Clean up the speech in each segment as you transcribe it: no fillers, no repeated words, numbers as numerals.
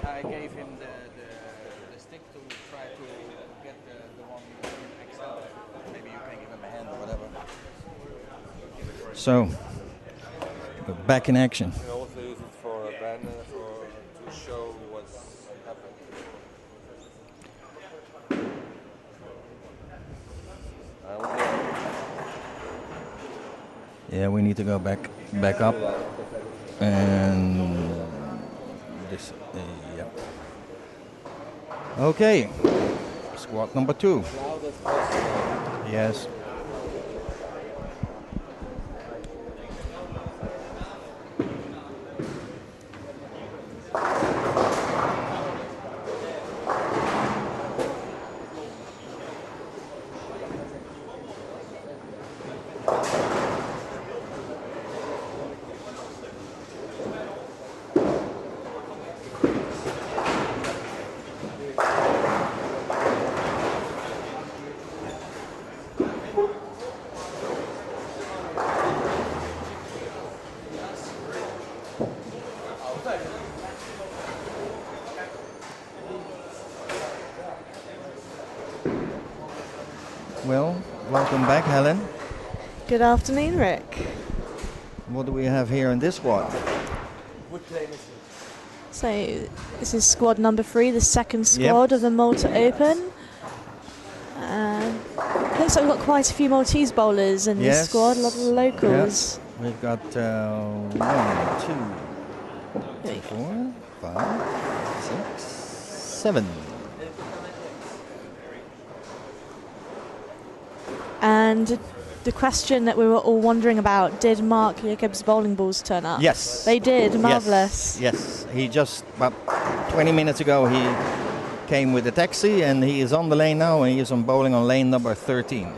I gave him the stick to try to get the one in Excel. Maybe you can give him a hand or whatever. So, we're back in action. You can also use it for a banner to show what's happening. Yeah, we need to go back up. And this, yeah. Okay, squad number 2. Yes. Well, welcome back, Helen. Good afternoon, Rick. What do we have here in this squad? So this is squad number 3, the second squad of the Malta Open. Looks like we've got quite a few Maltese bowlers in this squad, a lot of locals. Yeah. We've got 1, 2, 3, 4, 5, 6, 7. And the question that we were all wondering about, did Mark Jacobs' bowling balls turn up? Yes. They did, marvellous. Yes, he just, about 20 minutes ago, he came with a taxi and he is on the lane now and he is on bowling on lane number 13.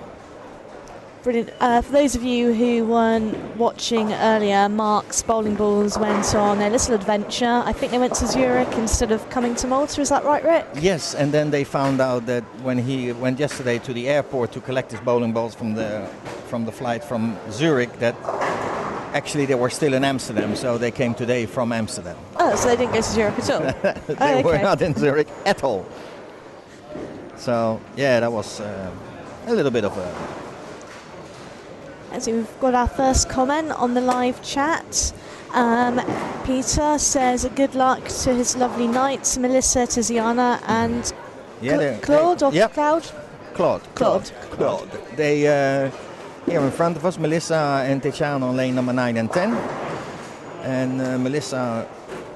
Brilliant. For those of you who weren't watching earlier, Mark's bowling balls went on a little adventure. I think they went to Zurich instead of coming to Malta. Is that right, Rick? Yes, and then they found out that when he went yesterday to the airport to collect his bowling balls from the flight from Zurich, that actually they were still in Amsterdam, so they came today from Amsterdam. Oh, so they didn't go to Zurich at all? They were not in Zurich at all. So, yeah, that was a little bit of a... So we've got our first comment on the live chat. Peter says good luck to his lovely knights, Melissa, Tiziana and Claude or Cloud? Claude. They here in front of us, Melissa and Tiziana on lane number 9 and 10. And Melissa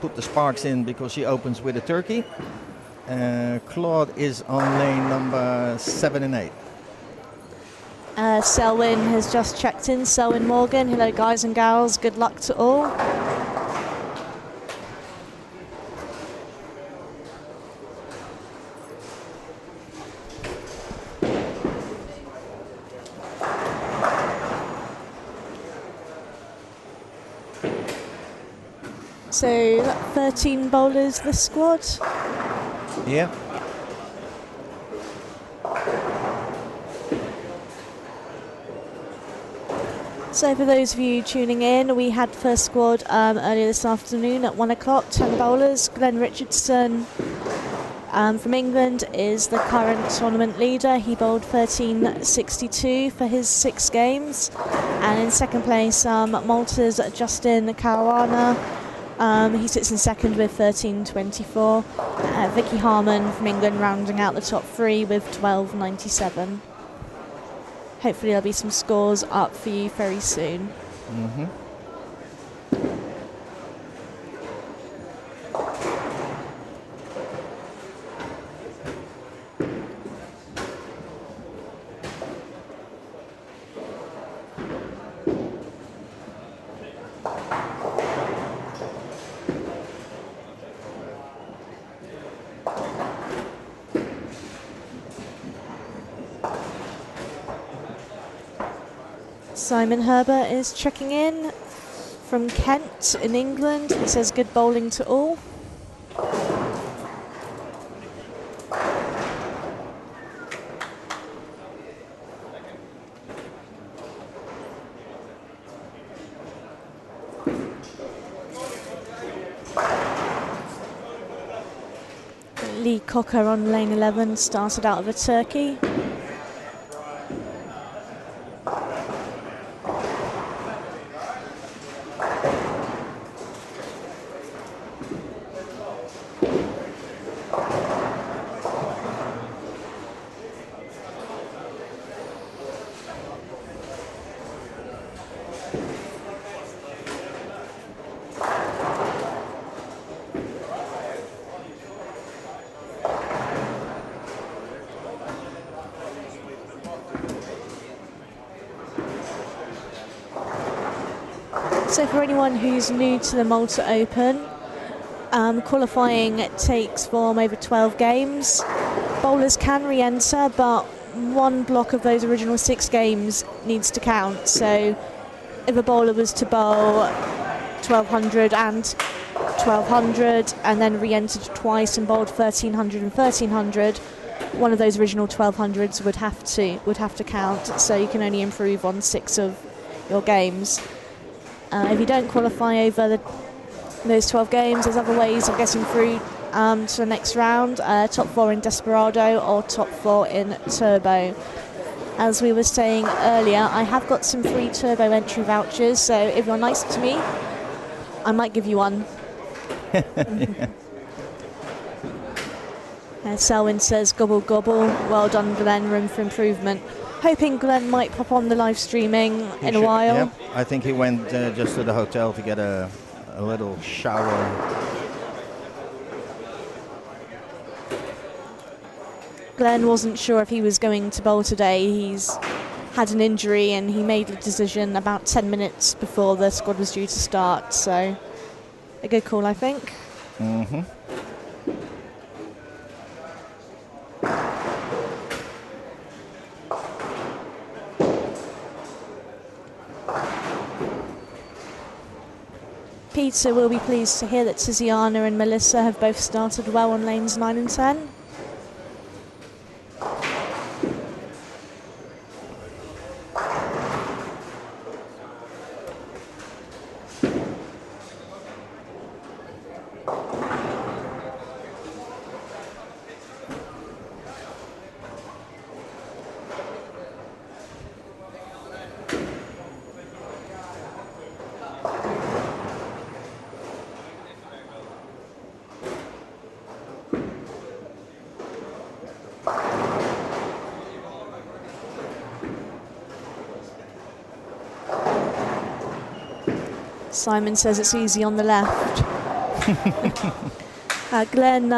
put the sparks in because she opens with a turkey. Claude is on lane number 7 and 8. Selwyn has just checked in. Selwyn Morgan, hello guys and gals, good luck to all. So 13 bowlers this squad? Yeah. So for those of you tuning in, we had first squad earlier this afternoon at 1 o'clock, 10 bowlers. Glenn Richardson from England is the current tournament leader. He bowled 13.62 for his 6 games. And in second place, Malta's Justin Caruana. He sits in second with 13.24. Vicky Harman from England rounding out the top 3 with 12.97. Hopefully there'll be some scores up for you very soon. Mm-hmm. Simon Herbert is checking in. from Kent in England. He says good bowling to all. Lee Cocker on lane 11 started out of a turkey. So for anyone who's new to the Malta Open, qualifying takes form over 12 games. Bowlers can re-enter, but one block of those original 6 games needs to count. So if a bowler was to bowl 1200 and 1200 and then re-entered twice and bowled 1300 and 1300, one of those original 1200s would have to count. So you can only improve on 6 of your games. If you don't qualify over those 12 games, there's other ways of getting through to the next round. Top 4 in Desperado or top 4 in Turbo. As we were saying earlier, I have got some free Turbo entry vouchers, so if you're nice to me, I might give you one. Selwyn says, gobble gobble, well done Glenn, room for improvement. Hoping Glenn might pop on the live streaming in a while. Yeah, I think he went just to the hotel to get a little shower. Glenn wasn't sure if he was going to bowl today. He's had an injury and he made the decision about 10 minutes before the squad was due to start. So a good call, I think. Mm-hmm. Peter will be pleased to hear that Tiziana and Melissa have both started well on lanes 9 and 10. Simon says it's easy on the left. Glenn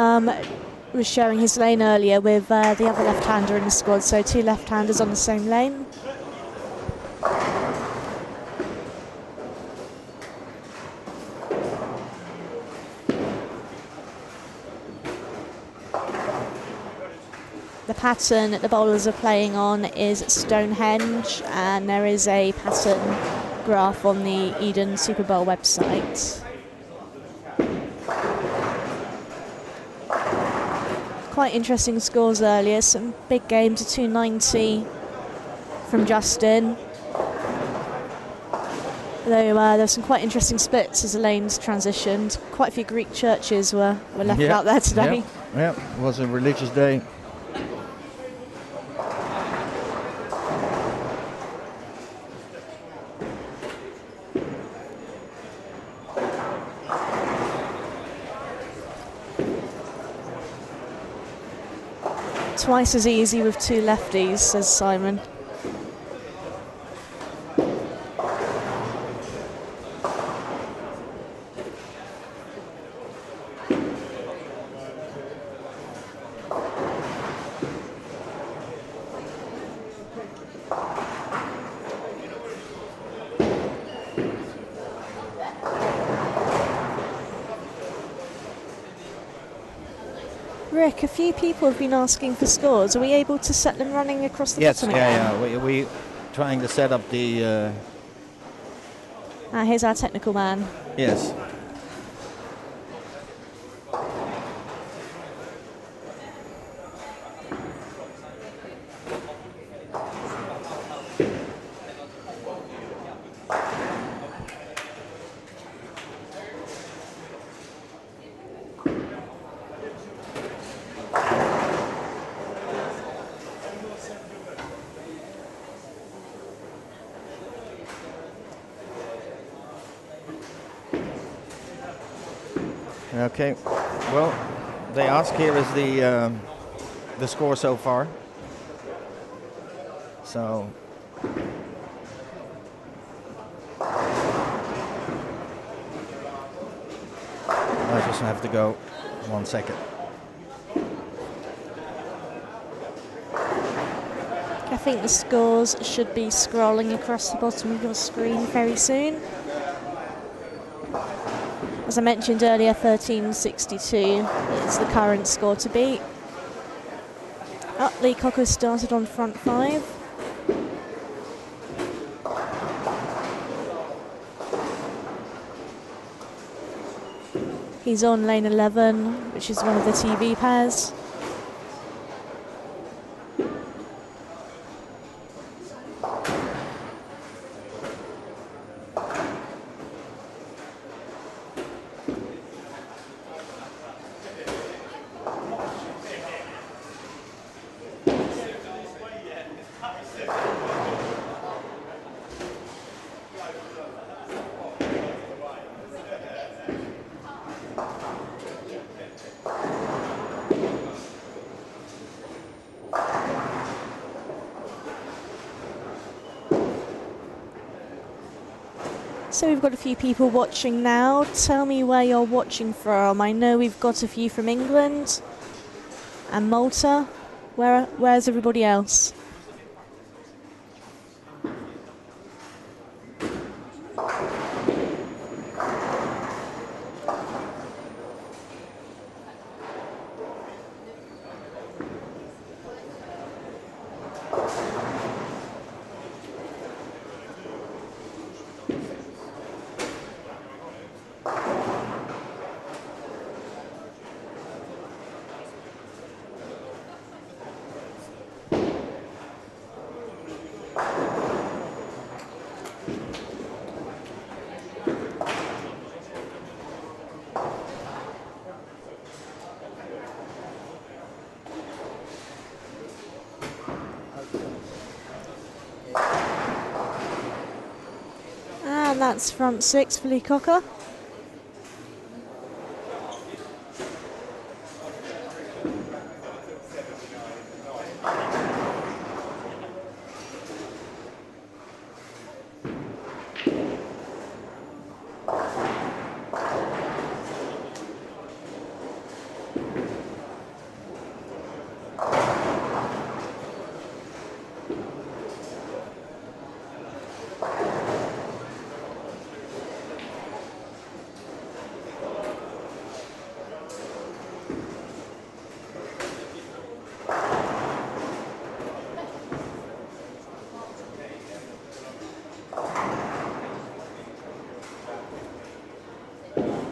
was sharing his lane earlier with the other left-hander in the squad, so 2 left-handers on the same lane. The pattern that the bowlers are playing on is Stonehenge, and there is a pattern graph on the Eden Superbowl website. Quite interesting scores earlier, some big games, a 290 from Justin. Though there's some quite interesting splits as the lanes transitioned. Quite a few Greek churches were left out there today. Yeah, it was a religious day. Twice as easy with 2 lefties, says Simon. Rick, a few people have been asking for scores. Are we able to set them running across the bottom again? Yeah. We trying to set up the Here's our technical man. Yes. Okay, well, they ask here is the score so far. So I just have to go 1 second. I think the scores should be scrolling across the bottom of your screen very soon. As I mentioned earlier, 1362 is the current score to beat. Lee Cocker started on front 5. He's on lane 11, which is one of the TV pairs. So we've got a few people watching now. Tell me where you're watching from. I know we've got a few from England and Malta. Where's everybody else? And that's front 6 for Lee Cocker.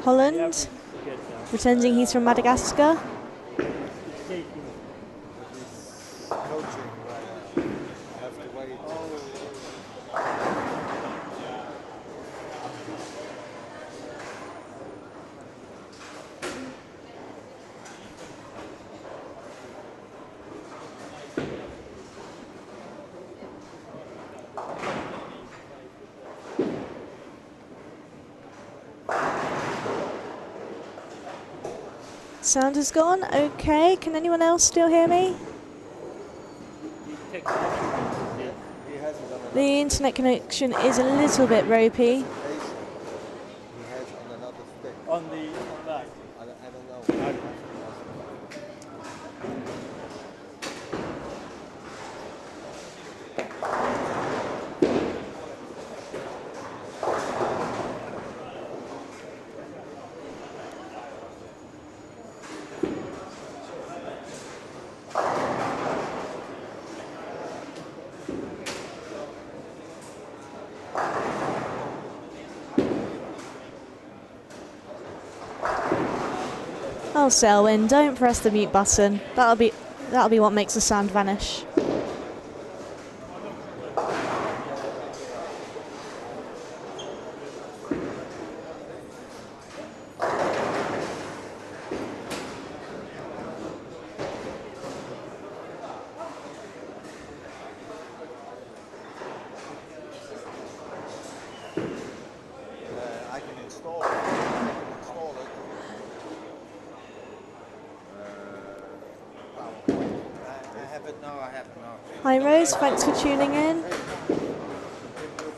Holland, pretending he's from Madagascar. Sound is gone. Okay, can anyone else still hear me? The internet connection is a little bit ropey. On that. I don't know. Oh, Selwyn, don't press the mute button. That'll be what makes the sound vanish. I can install it. I have it now. I have it now. Hi, Rose. Thanks for tuning in.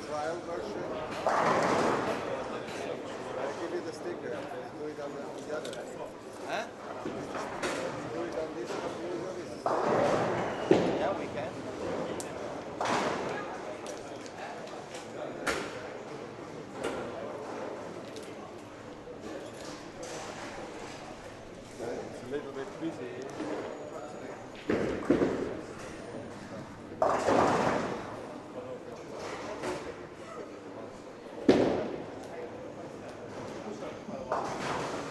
Trial version. I give you the sticker. Do it on the other. Huh? Do it on this computer. Yeah, we can. It's a little bit busy.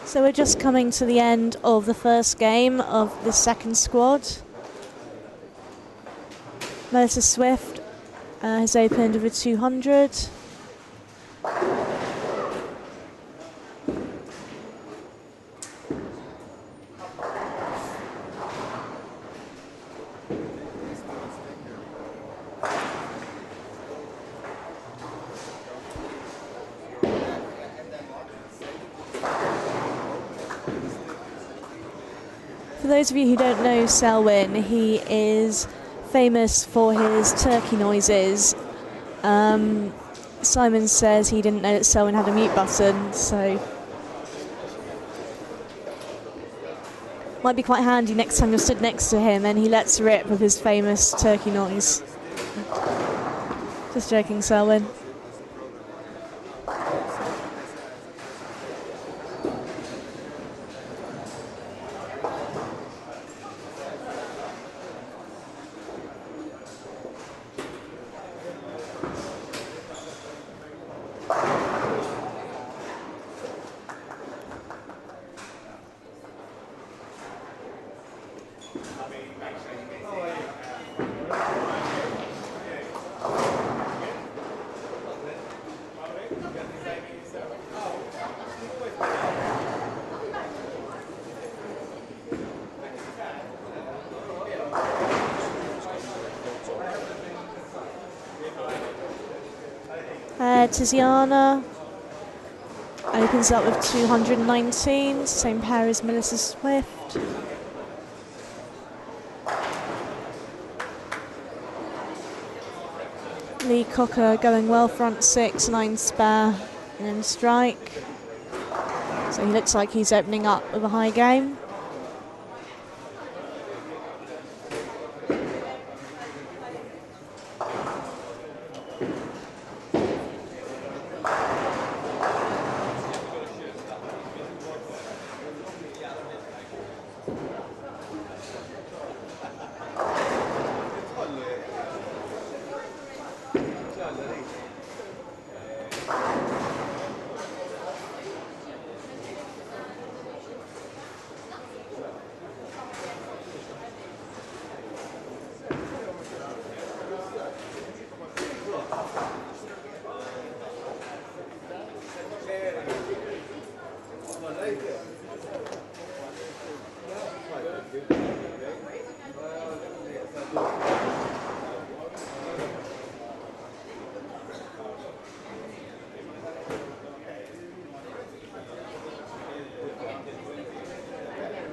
So we're just coming to the end of the first game of the second squad. Melissa Swift has opened with a 200. For those of you who don't know Selwyn, he is famous for his turkey noises. Simon says he didn't know that Selwyn had a mute button, so might be quite handy next time you're stood next to him and he lets rip with his famous turkey noise. Just joking, Selwyn. Tiziana opens up with 219, same pair as Melissa Swift. Lee Cocker going well, front 6, 9 spare, and then strike. So he looks like he's opening up with a high game.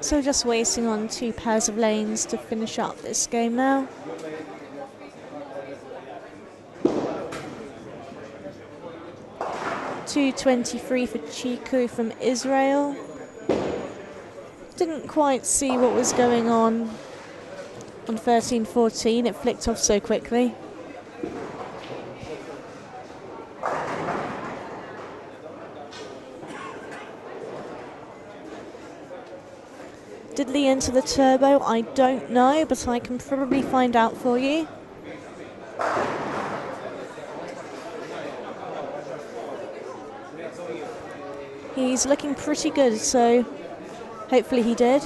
So just waiting on 2 pairs of lanes to finish up this game now. .223 for Chiku from Israel. Didn't quite see what was going on 13-14. It flicked off so quickly. Did Lee enter the turbo? I don't know, but I can probably find out for you. He's looking pretty good, so Hopefully he did.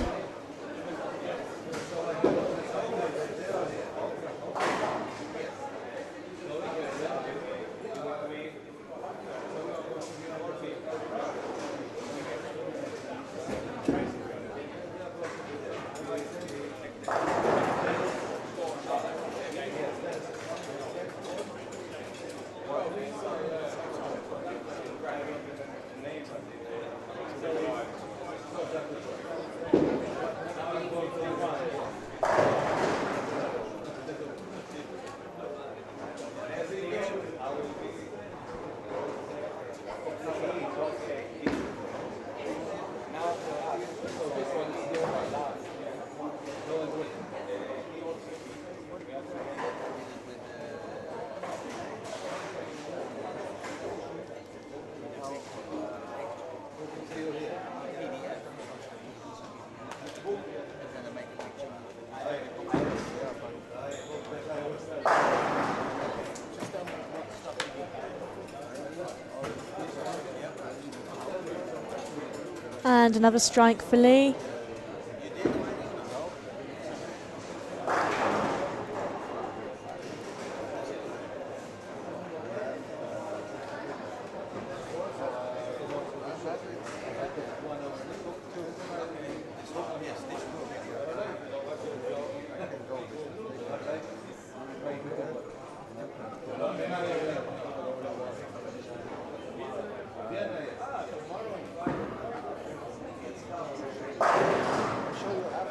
And another strike for Lee.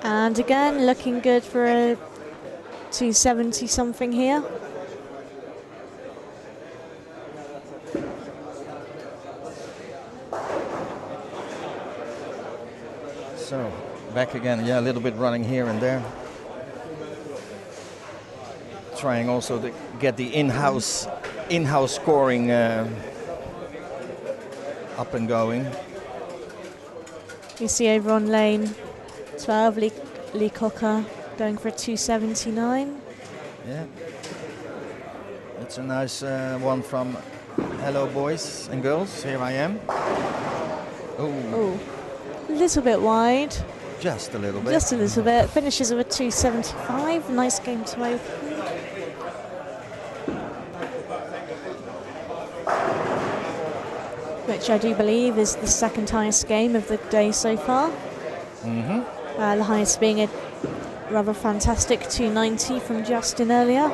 And again, looking good for a 270 something here. So back again, yeah, a little bit running here and there. Trying also to get the in-house scoring up and going. You see over on lane 12, Lee Cocker going for a 279. Yeah, it's a nice one from Hello Boys and Girls, Here I Am. Oh, a little bit wide. Just a little bit. Just a little bit. Finishes with a 275. Nice game to open. Which I do believe is the second highest game of the day so far. Mm-hmm. The highest being a rather fantastic 290 from Justin earlier.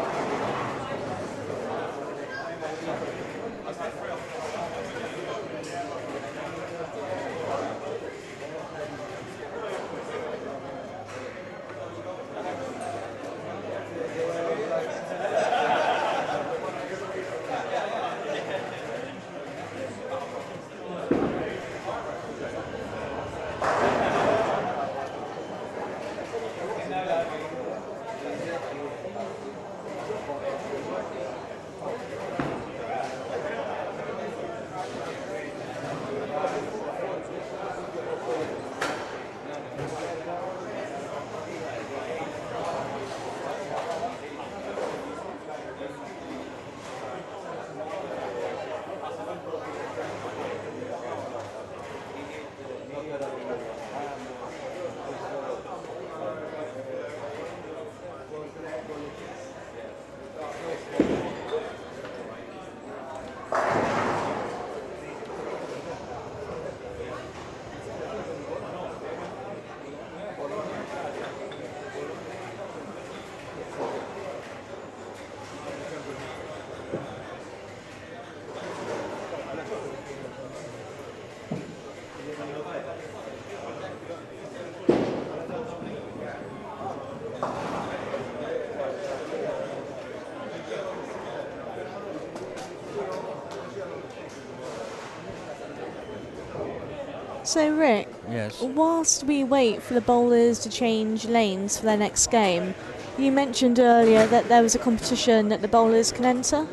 So Rick, yes. Whilst we wait for the bowlers to change lanes for their next game, you mentioned earlier that there was a competition that the bowlers can enter?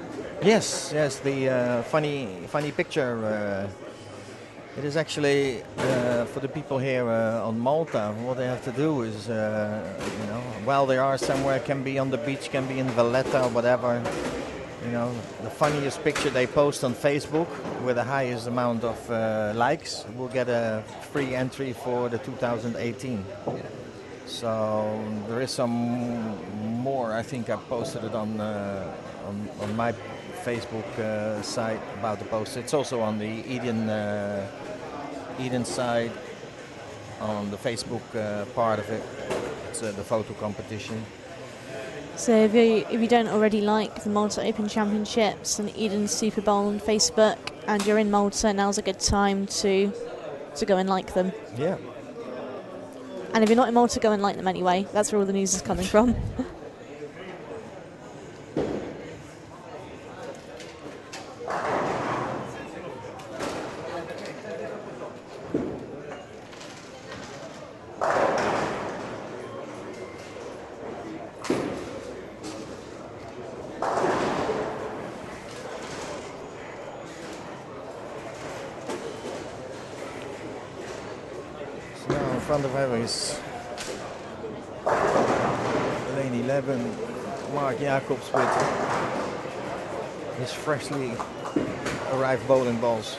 Yes, the funny picture. It is actually for the people here on Malta. What they have to do is, while they are somewhere, can be on the beach, can be in Valletta or whatever. You know, the funniest picture they post on Facebook with the highest amount of likes will get a free entry for the 2018. So there is some more. I think I posted it on my Facebook site about the post. It's also on the Eden side, on the Facebook part of it. It's the photo competition. So if you don't already like the Malta Open Championships and Eden Superbowl on Facebook and you're in Malta, now's a good time to go and like them. Yeah. And if you're not in Malta, go and like them anyway. That's where all the news is coming from. Now in front of her is lane 11, Mark Jacobs with his freshly arrived bowling balls.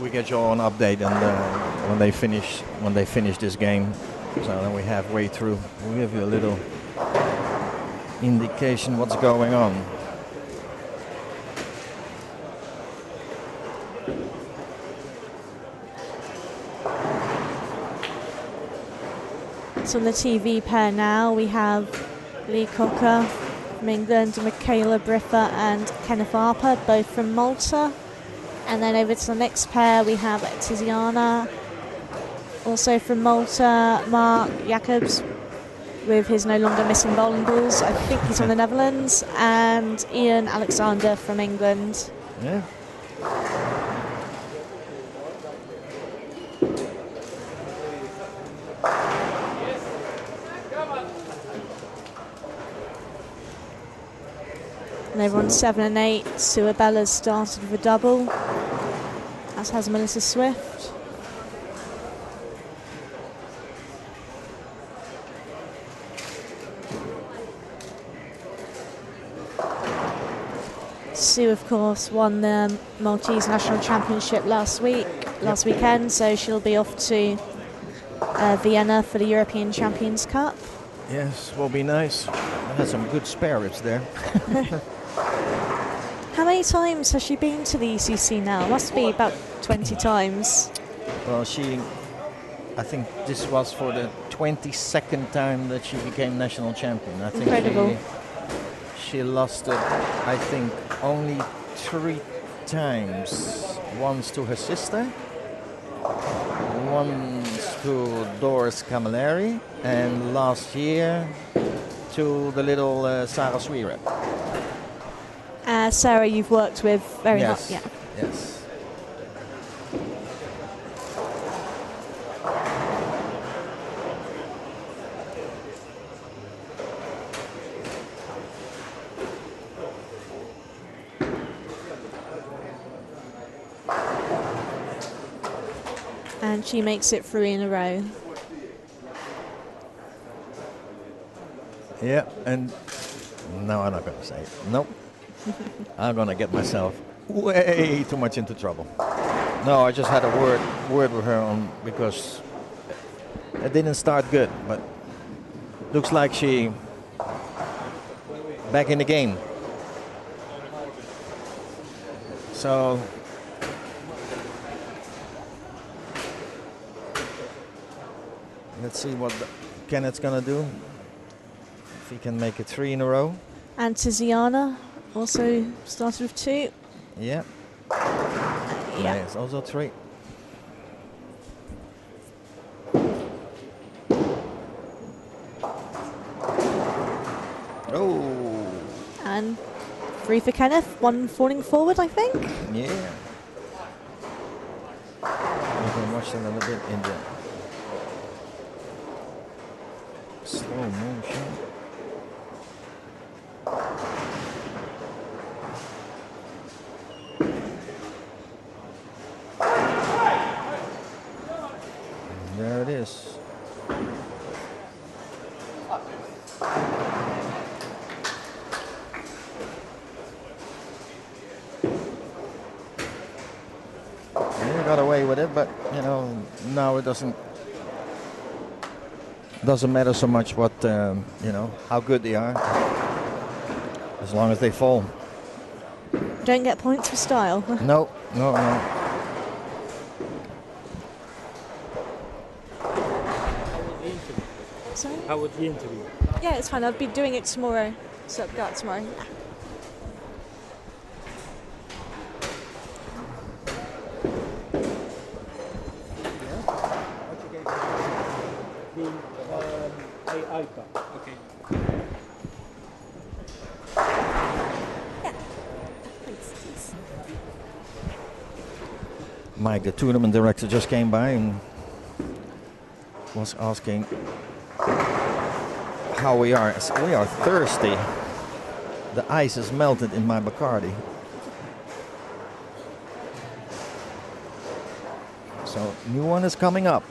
We get you all an update when they finish this game. So then we halfway through. We'll give you a little indication what's going on. So on the TV pair now, we have Lee Cocker from England, Michaela Briffa and Kenneth Harper, both from Malta. And then over to the next pair, we have Tiziana, also from Malta, Mark Jacobs, with his no longer missing bowling balls. I think he's from the Netherlands. And Ian Alexander from England. Yeah. And over on 7 and 8, Sue Bella's started with a double, as has Melissa Swift. Sue, of course, won the Maltese National Championship last weekend, so she'll be off to Vienna for the European Champions Cup. Yes, will be nice. I had some good spare ribs there. How many times has she been to the ECC now? Must be about 20 times. Well, I think this was for the 22nd time that she became national champion. I think incredible. She lost it, I think, only 3 times. Once to her sister, once to Doris Camilleri, and last year to the little Sarah Sweerer. Sarah, you've worked with very much. Yes. Yeah. Yes. And she makes it 3 in a row. Yeah, and no, I'm not going to say it. Nope. I'm going to get myself way too much into trouble. No, I just had a word with her because it didn't start good, but looks like she back in the game. Let's see what Kenneth's gonna do. If he can make it 3 in a row. And Tiziana also started with 2. Yeah. Yeah. It's also 3. Oh. And 3 for Kenneth, 1 falling forward, I think. Yeah. You can watch them a little bit in the slow motion. There it is. Got away with it, but you know, now it doesn't matter so much what you know, how good they are, as long as they fall. Don't get points for style. No. Sorry? How was the interview? Yeah, it's fine. I'll be doing it tomorrow. So I've got tomorrow. Okay. Mike, the tournament director, just came by and was asking how we are. So we are thirsty. The ice is melted in my Bacardi. So new one is coming up.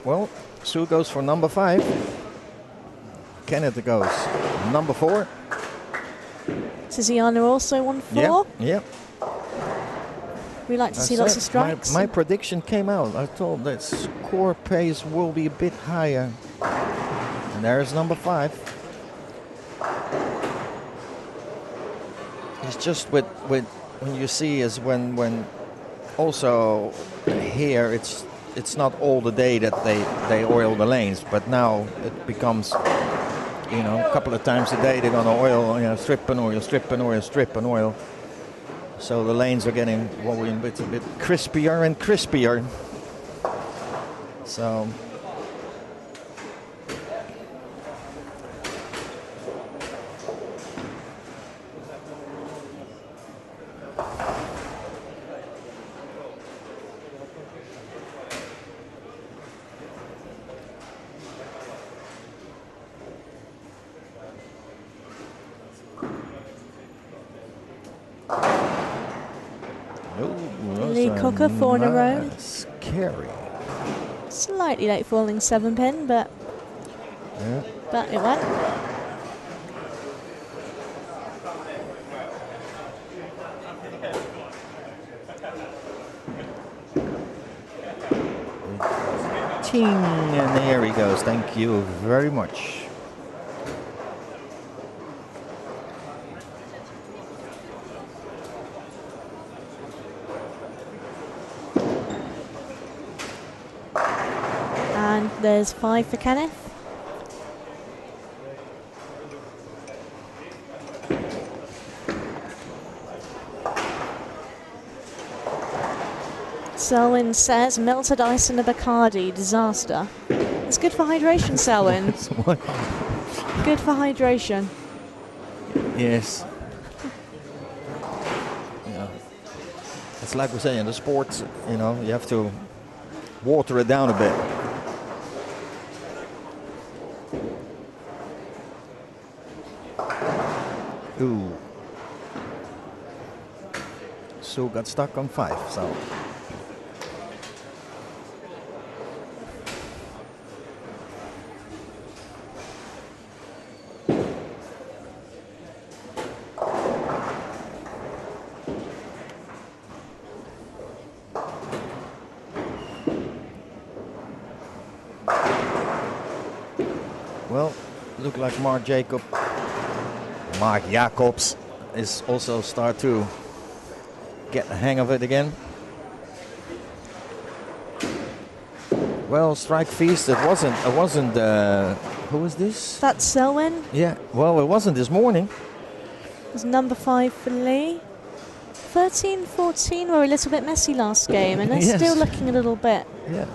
Well, Sue goes for number 5. Kenneth goes number 4. Tiziana also 1-4. Yep. We like to see lots of strikes. My prediction came out. I told that score pace will be a bit higher. And there's number 5. It's just with when you see is when also here it's not all the day that they oil the lanes, but now it becomes, you know, a couple of times a day they're gonna oil, you know, strip and oil, strip and oil, strip and oil. So the lanes are getting a bit crispier and crispier. So Lee Cocker 4 in a row. Scary. Slightly late falling 7-pin, but it went. Ting, and there he goes. Thank you very much. And there's 5 for Kenneth. Selwyn says melted ice in a Bacardi, disaster. It's good for hydration, Selwyn. Good for hydration. Yes. Yeah. It's like we say in the sports, you know, you have to water it down a bit. Ooh. Sue got stuck on 5, so. Well, look like Mark Jacobs is also start 2. get the hang of it again. Well, Strike Feast, it wasn't, who was this? That's Selwyn. Yeah, well, it wasn't this morning. It was number 5 for Lee. 13-14 were a little bit messy last game, and they're Yes. still looking a little bit. Yes.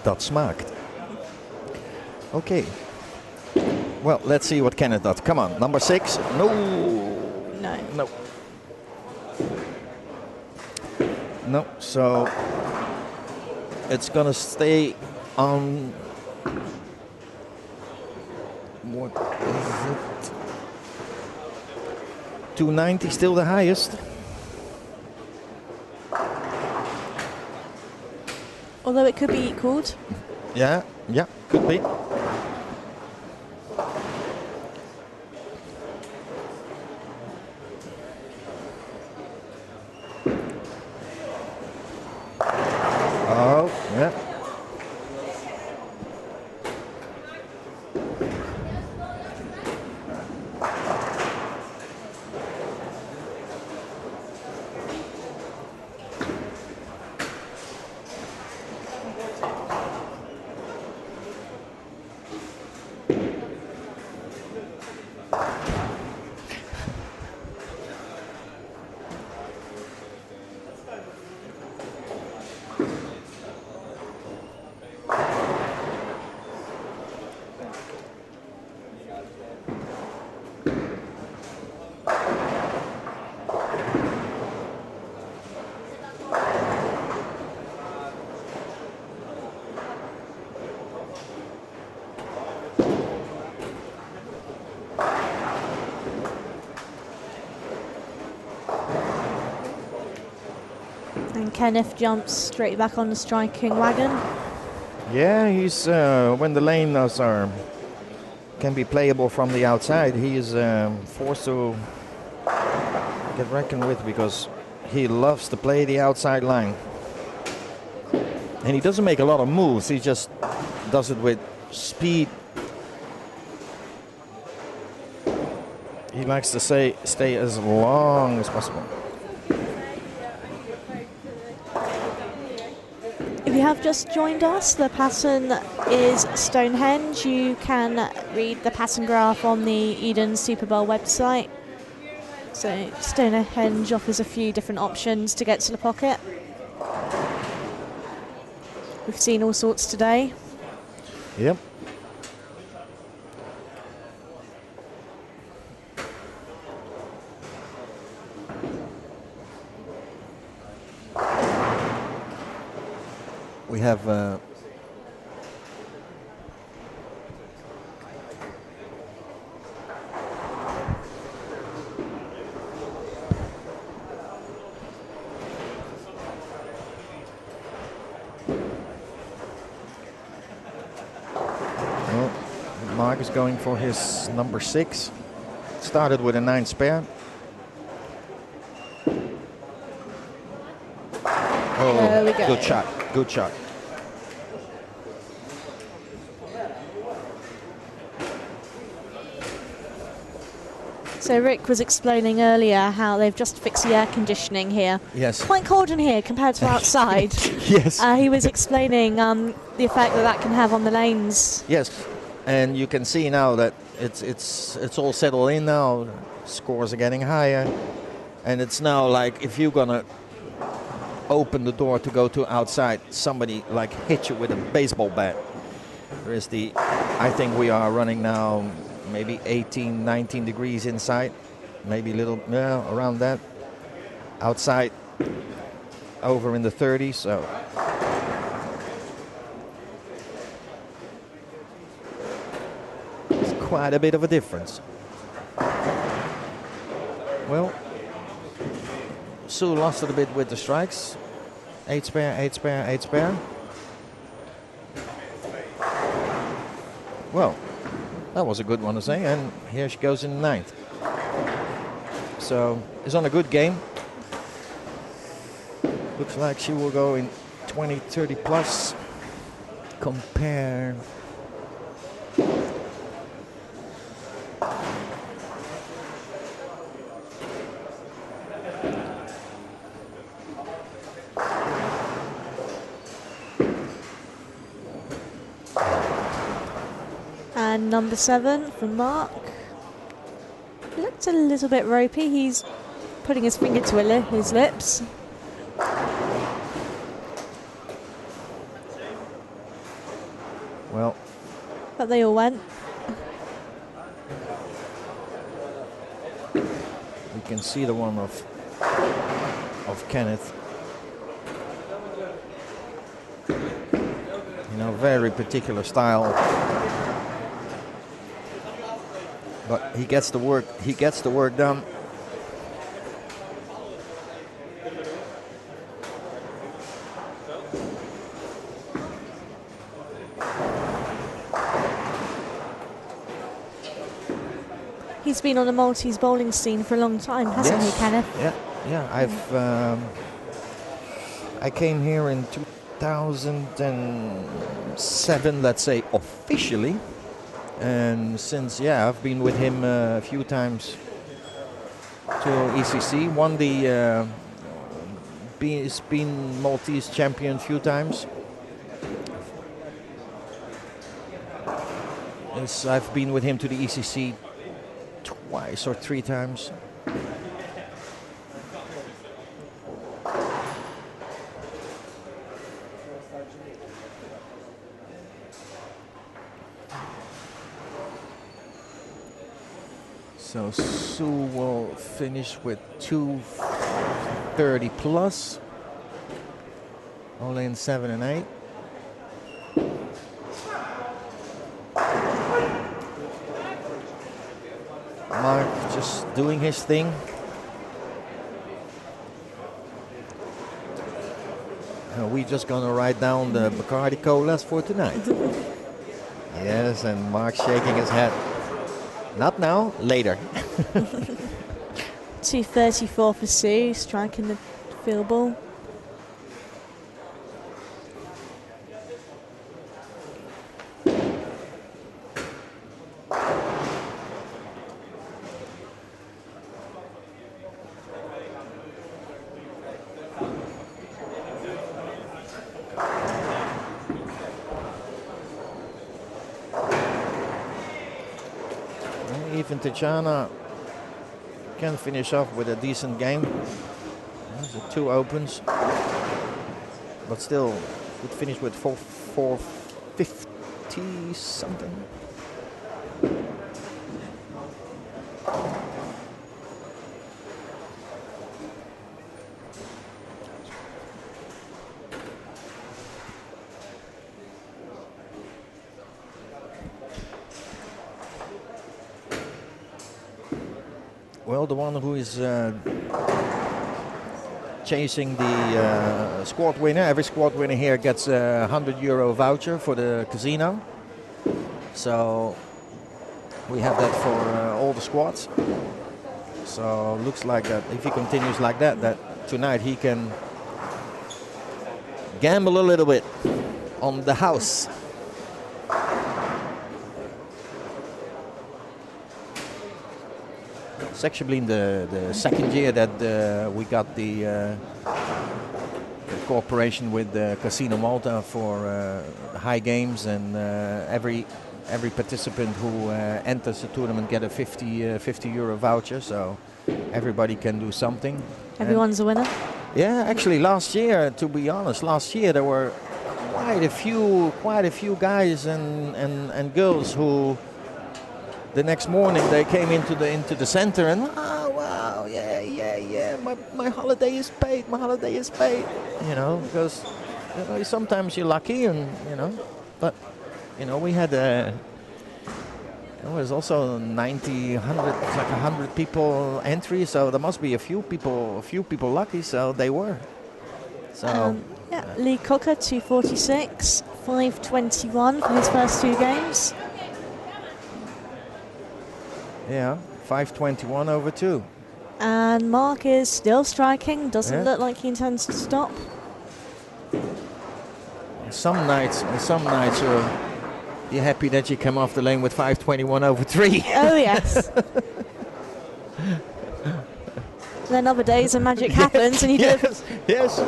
Dat smaakt. Okay. Well, let's see what Kenneth does. Come on, number 6. No. No. No. No, so it's gonna stay on. What is it? 290, still the highest. Although it could be equalled. Yeah, could be. Oh, yeah. And Kenneth jumps straight back on the striking wagon. Yeah, he's when the lanes can be playable from the outside, he is forced to get reckoned with because he loves to play the outside line. And he doesn't make a lot of moves, he just does it with speed. He likes to stay as long as possible. If you have just joined us, the pattern is Stonehenge. You can read the pattern graph on the Eden Superbowl website. So Stonehenge offers a few different options to get to the pocket. We've seen all sorts today. Yep. We have well, Mark is going for his number 6. Started with a 9 spare. Oh, There we go. good shot, good shot. So Rick was explaining earlier how they've just fixed the air conditioning here. Yes. Quite cold in here compared to outside. Yes. He was explaining the effect that can have on the lanes. Yes, and you can see now that it's all settled in now. Scores are getting higher, and it's now like if you're gonna open the door to go to outside, somebody like hit you with a baseball bat. There is I think we are running now maybe 18, 19 degrees inside, maybe a little, around that. Outside, over in the 30s, so. quite a bit of a difference. Well, Sue lost it a bit with the strikes. 8 spare, 8 spare, 8 spare. Well, that was a good one to say, and here she goes in the 9th. So it's on a good game. Looks like she will go in 20, 30 plus. Compare. And number 7 for Mark. Looks a little bit ropey. He's putting his finger to his lips. Well, but they all went. We can see the one of Kenneth. You know, very particular style. But he gets the work. He gets the work done. He's been on the Maltese bowling scene for a long time, hasn't he, Kenneth? Yeah. I came here in 2007, let's say officially, and since I've been with him a few times to ECC. Won the he's been Maltese champion a few times. I've been with him to the ECC twice or 3 times. So Sue will finish with 230 plus, only in 7 and 8. Mark just doing his thing. We're just gonna write down the Bacardi Colas for tonight. Yes, and Mark shaking his head. Not now, later. 234 for Sue, striking the field ball. Even Tatiana can finish off with a decent game. The 2 opens, but still would finish with 450 something. Well, the one who is chasing the squad winner, every squad winner here gets a €100 voucher for the casino. So we have that for all the squads. So looks like that if he continues like that, that tonight he can gamble a little bit on the house. It's actually in the second year that we got the cooperation with Casino Malta for high games, and every participant who enters the tournament get a €50 voucher, so everybody can do something. Everyone's a winner. Yeah, actually last year, to be honest, there were quite a few guys and girls who the next morning they came into the center and wow, yeah, my holiday is paid, you know, because sometimes you're lucky, and but we had There was also 90, 100, like 100 people entry, so there must be a few people lucky. So they were. So yeah, Lee Cocker 246, 521 for his first 2 games. yeah, 521 over 2. And Mark is still striking. Doesn't Yeah. look like he intends to stop. Some nights you're happy that you come off the lane with 521 over 3. Oh yes. Then other days when magic happens and you do. Yes.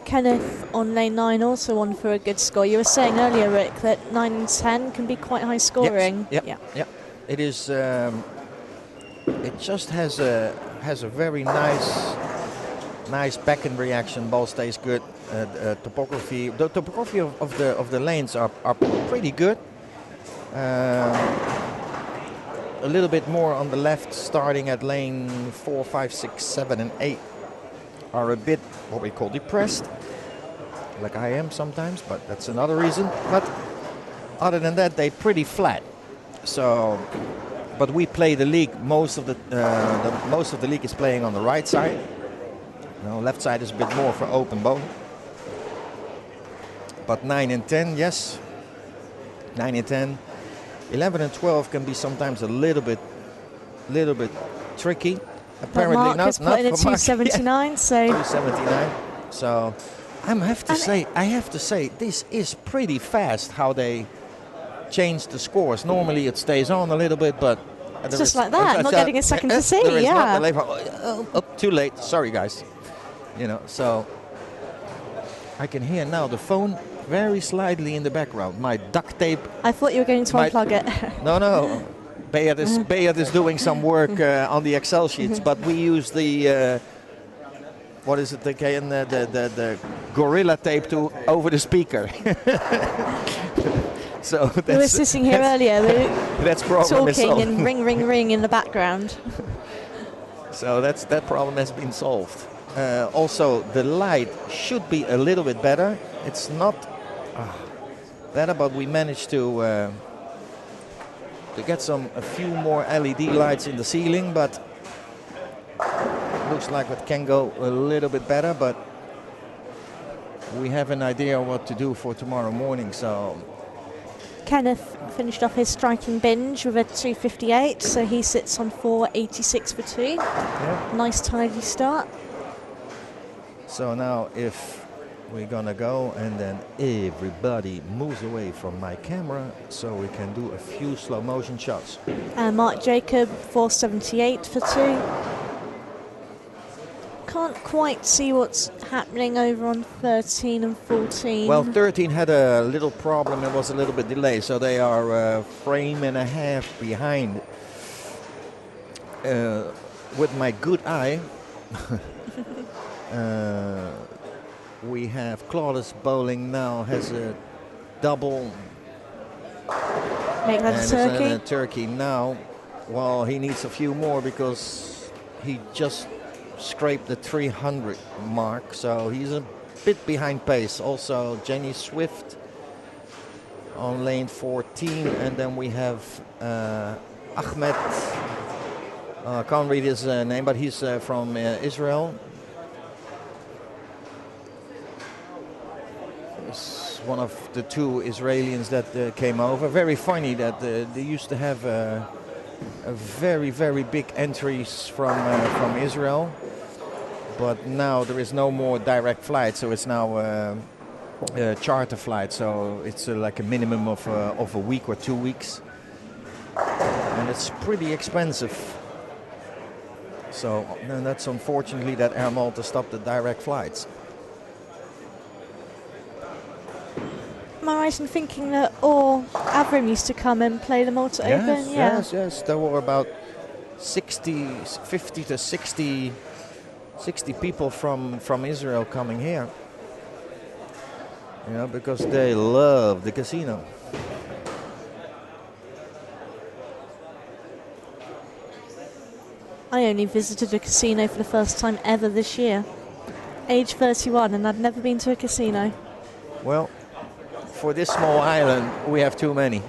Kenneth on lane 9 also on for a good score. You were saying earlier, Rick, that 9 and 10 can be quite high scoring. Yes. Yeah. Yep. It is. It just has a very nice back end reaction. Ball stays good. Topography. The topography of the lanes are pretty good. A little bit more on the left, starting at lane 4, 5, 6, 7, and 8, are a bit what we call depressed, like I am sometimes, but that's another reason. But other than that, they're pretty flat. So, but we play the league. Most of the league is playing on the right side. Now, left side is a bit more for open bone. But 9 and 10, yes. 9 and 10. 11 and 12 can be sometimes a little bit tricky. Apparently Mark not, has put not in a for Mark. 279, so 279. So I have to say this is pretty fast how they change the scores. Normally it stays on a little bit, but it's just like that. Not getting a second to see. There is Yeah. not too late. Sorry, guys. So I can hear now the phone very slightly in the background. My duct tape. I thought you were going to unplug it. No. Bayard is doing some work on the Excel sheets, but we use the what is it again? The Gorilla tape over the speaker. So We were sitting here earlier, that's problem talking solved. and ring, ring, ring in the background. So that problem has been solved. Also, the light should be a little bit better. It's not better, but we managed to get a few more LED lights in the ceiling, but looks like it can go a little bit better, but we have an idea what to do for tomorrow morning. So Kenneth finished off his striking binge with a 258, so he sits on 486 for 2. yeah. Nice tidy start. So now if we're gonna go and then everybody moves away from my camera so we can do a few slow motion shots. Mark Jacob 478 for 2. Can't quite see what's happening over on 13 and 14. Well, 13 had a little problem. It was a little bit delayed, so they are a frame and a half behind. With my good eye, we have Claudius Bowling now has a double. Make that a and turkey. a turkey now. Well, he needs a few more because he just scraped the 300 mark, so he's a bit behind pace. Also, Jenny Swift on lane 14, and then we have Ahmed. I can't read his name, but he's from Israel. It's one of the 2 Israelis that came over. Very funny that they used to have a very, very big entries from Israel, but now there is no more direct flight, so it's now a charter flight. So it's like a minimum of a week or 2 weeks, and it's pretty expensive. So and that's unfortunately that Air Malta stopped the direct flights. Am I right in thinking that all Avram used to come and play the Malta Open? Yeah. Yes. There were about 50 to 60 people from Israel coming here. Because they love the casino. I only visited a casino for the first time ever this year. Age 31, and I'd never been to a casino. Well, for this small island, we have too many.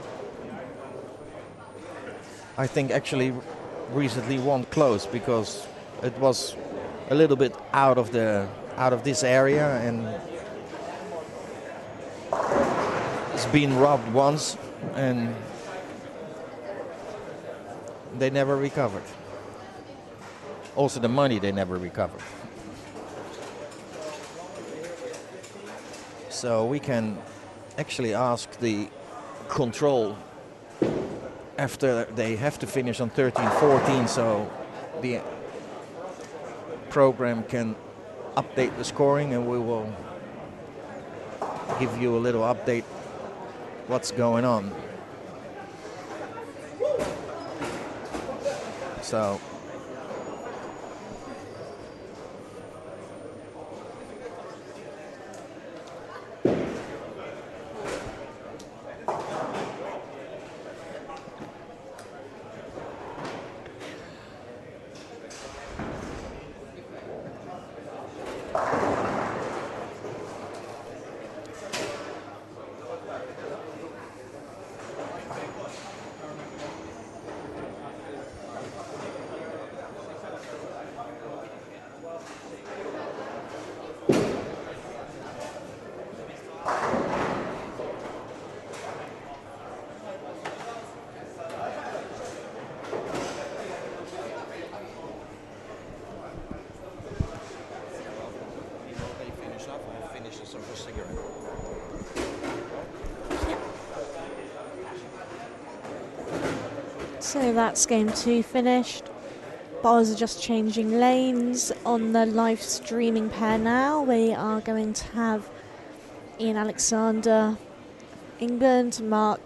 I think actually recently one closed because it was a little bit out of this area, and it's been robbed once, and they never recovered. Also, the money they never recovered. So we can actually ask the control after they have to finish on 13-14, so the program can update the scoring, and we will give you a little update what's going on. So So that's game 2 finished. Bowlers are just changing lanes on the live streaming pair now. We are going to have Ian Alexander, England, Mark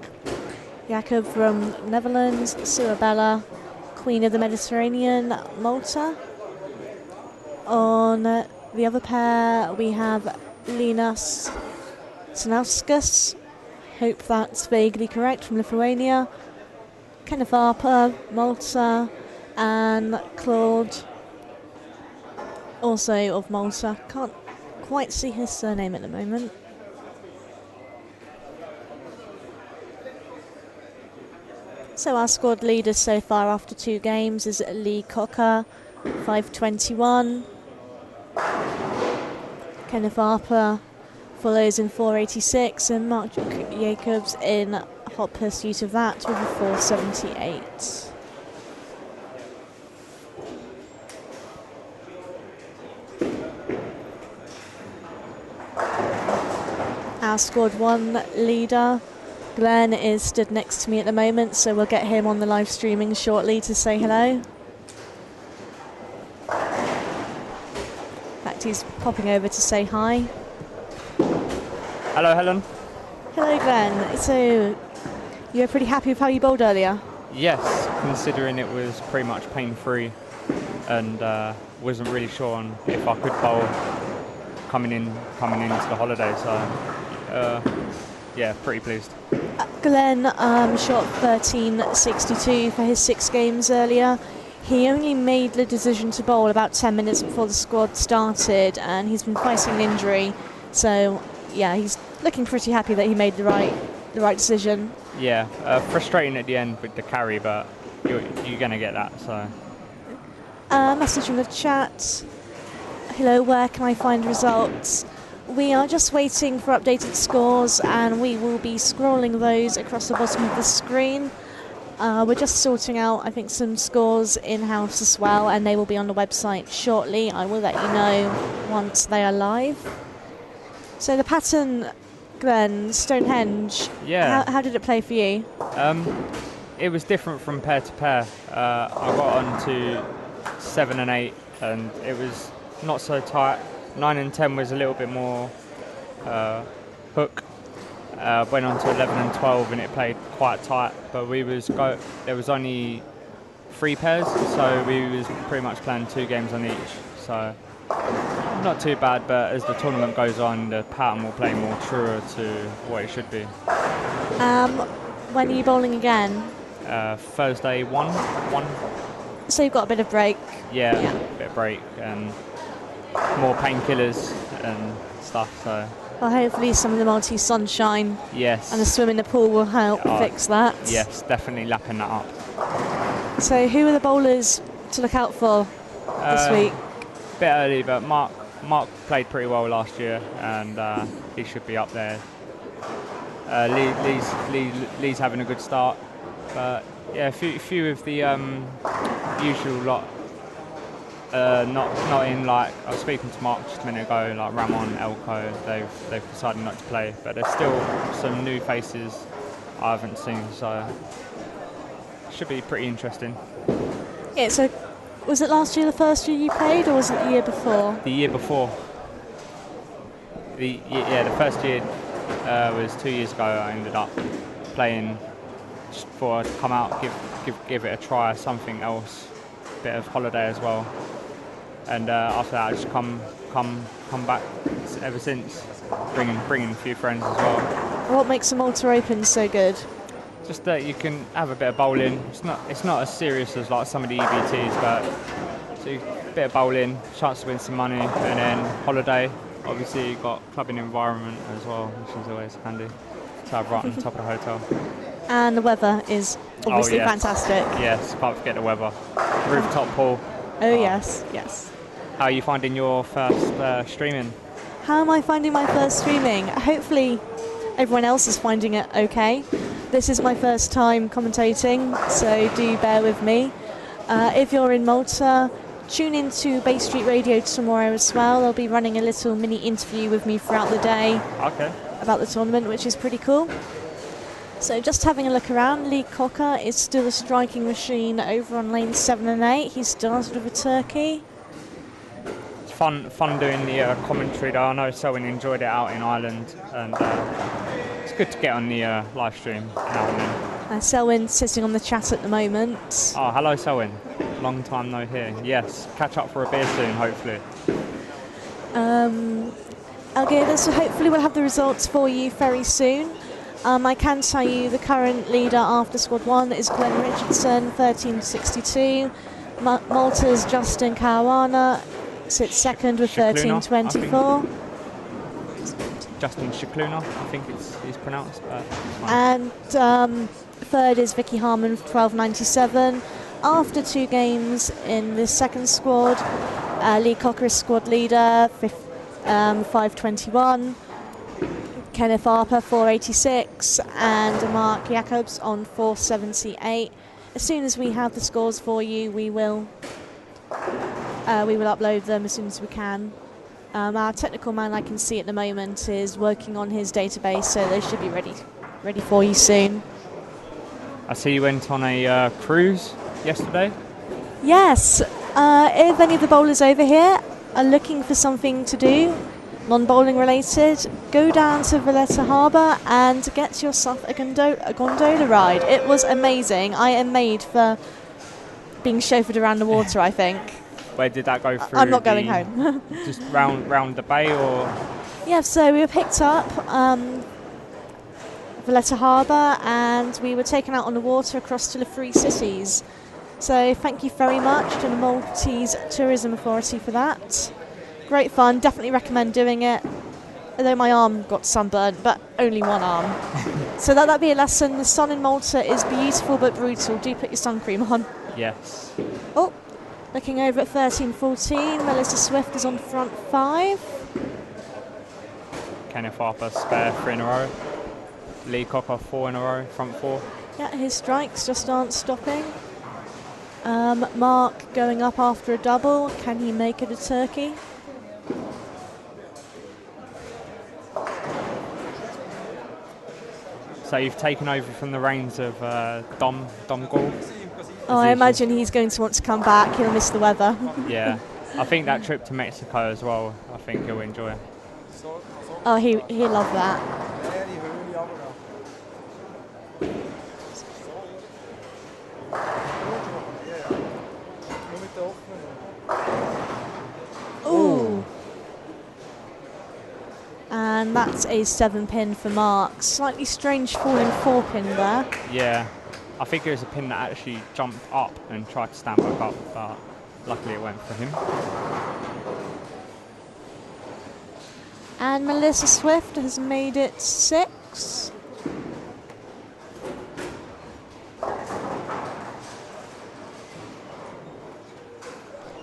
Jacob from Netherlands, Superbowl, Queen of the Mediterranean, Malta. On the other pair, we have Linas Sanauskas, hope that's vaguely correct, from Lithuania, Kenneth Harper, Malta, and Claude, also of Malta. Can't quite see his surname at the moment. So our squad leaders so far after 2 games is Lee Cocker, 521. Kenneth Harper follows in 486, and Mark Jacobs in hot pursuit of that with a 478. Our squad 1 leader, Glenn, is stood next to me at the moment, so we'll get him on the live streaming shortly to say hello. In fact, he's popping over to say hi. Hello, Helen. Hello, Glenn. So, you were pretty happy with how you bowled earlier? Yes, considering it was pretty much pain-free, and wasn't really sure on if I could bowl coming into the holiday. So, yeah, pretty pleased. Glenn shot 13.62 for his 6 games earlier. He only made the decision to bowl about 10 minutes before the squad started, and he's been fighting an injury. So, yeah, he's looking pretty happy that he made the right decision. Yeah, frustrating at the end with the carry, but you're going to get that. So, message from the chat. Hello, where can I find results? We are just waiting for updated scores, and we will be scrolling those across the bottom of the screen. We're just sorting out, I think, some scores in-house as well, and they will be on the website shortly. I will let you know once they are live. So the pattern, Glenn, Stonehenge, yeah. How did it play for you? It was different from pair to pair. I got on to 7 and 8, and it was not so tight. 9 and 10 was a little bit more hook, Went on to 11 and 12, and it played quite tight. But there was only 3 pairs, so we was pretty much playing 2 games on each. So not too bad. But as the tournament goes on, the pattern will play more truer to what it should be. When are you bowling again? Thursday, 1. So you've got a bit of break. Yeah, a bit of break and more painkillers and stuff. So. Well, hopefully some of the Maltese sunshine and the swim in the pool will help fix that. Yes, definitely lapping that up. So who are the bowlers to look out for this week? A bit early, but Mark played pretty well last year, and he should be up there. Lee's having a good start, but yeah, a few of the usual lot. Not in, like I was speaking to Mark just a minute ago, like Ramon, Elko, they've decided not to play, but there's still some new faces I haven't seen, so it should be pretty interesting. Yeah, so was it last year the first year you played, or was it the year before? The year before. The first year was 2 years ago. I ended up playing just before I'd come out, give it a try, something else, bit of holiday as well. And after that, I just come back ever since, bringing a few friends as well. What makes the Malta Open so good? Just that you can have a bit of bowling. It's not as serious as like some of the EBTs, but so a bit of bowling, chance to win some money, and then holiday. Obviously, you've got clubbing environment as well, which is always handy to have right on the top of the hotel. And the weather is obviously fantastic. Yes, can't forget the weather. Rooftop pool. Oh yes. How are you finding your first streaming? How am I finding my first streaming? Hopefully everyone else is finding it okay. This is my first time commentating, so do bear with me. If you're in Malta, tune in to Bay Street Radio tomorrow as well. They'll be running a little mini interview with me throughout the day about the tournament, which is pretty cool. So just having a look around, Lee Cocker is still a striking machine over on lanes 7 and 8. He started with a turkey. It's fun doing the commentary though. I know Selwyn enjoyed it out in Ireland, and it's good to get on the live stream now and then. Selwyn sitting on the chat at the moment. Oh, hello Selwyn. Long time no hear. Yes, catch up for a beer soon, hopefully. Okay, so hopefully we'll have the results for you very soon. I can tell you the current leader after squad 1 is Glenn Richardson, 13.62. Malta's Justin Caruana sits second with 13.24. Justin Shikluna, I think it's pronounced. And third is Vicky Harmon, 12.97. After 2 games in the second squad, Lee Cocker is squad leader, 5.21. Kenneth Harper, 4.86, and Mark Jacobs on 4.78. As soon as we have the scores for you, we will upload them as soon as we can. Our technical man, I can see at the moment, is working on his database, so they should be ready for you soon. I see you went on a cruise yesterday. Yes. If any of the bowlers over here are looking for something to do, non-bowling related, go down to Valletta Harbour and get yourself a gondola ride. It was amazing. I am made for being chauffeured around the water, I think. Where did that go through? I'm not going home. Just round the bay, or? Yeah, so we were picked up Valletta Harbour and we were taken out on the water across to the 3 cities. So thank you very much to the Maltese Tourism Authority for that. Great fun, definitely recommend doing it. Although my arm got sunburnt, but only one arm. So that'd be a lesson. The sun in Malta is beautiful but brutal. Do put your sun cream on. Yes. Oh, looking over at 13.14, Melissa Swift is on front 5. Kenneth Harper spare 3 in a row. Lee Cocker 4 in a row, front 4. Yeah, his strikes just aren't stopping. Mark going up after a double. Can he make it a turkey? So you've taken over from the reins of Dom Gall. Oh, I imagine he's going to want to come back. He'll miss the weather. Yeah, I think that trip to Mexico as well, I think he'll enjoy. Oh, he'll love that. And that's a 7-pin for Mark. Slightly strange falling 4-pin there. Yeah, I think it was a pin that actually jumped up and tried to stand back up, but luckily it went for him. And Melissa Swift has made it 6.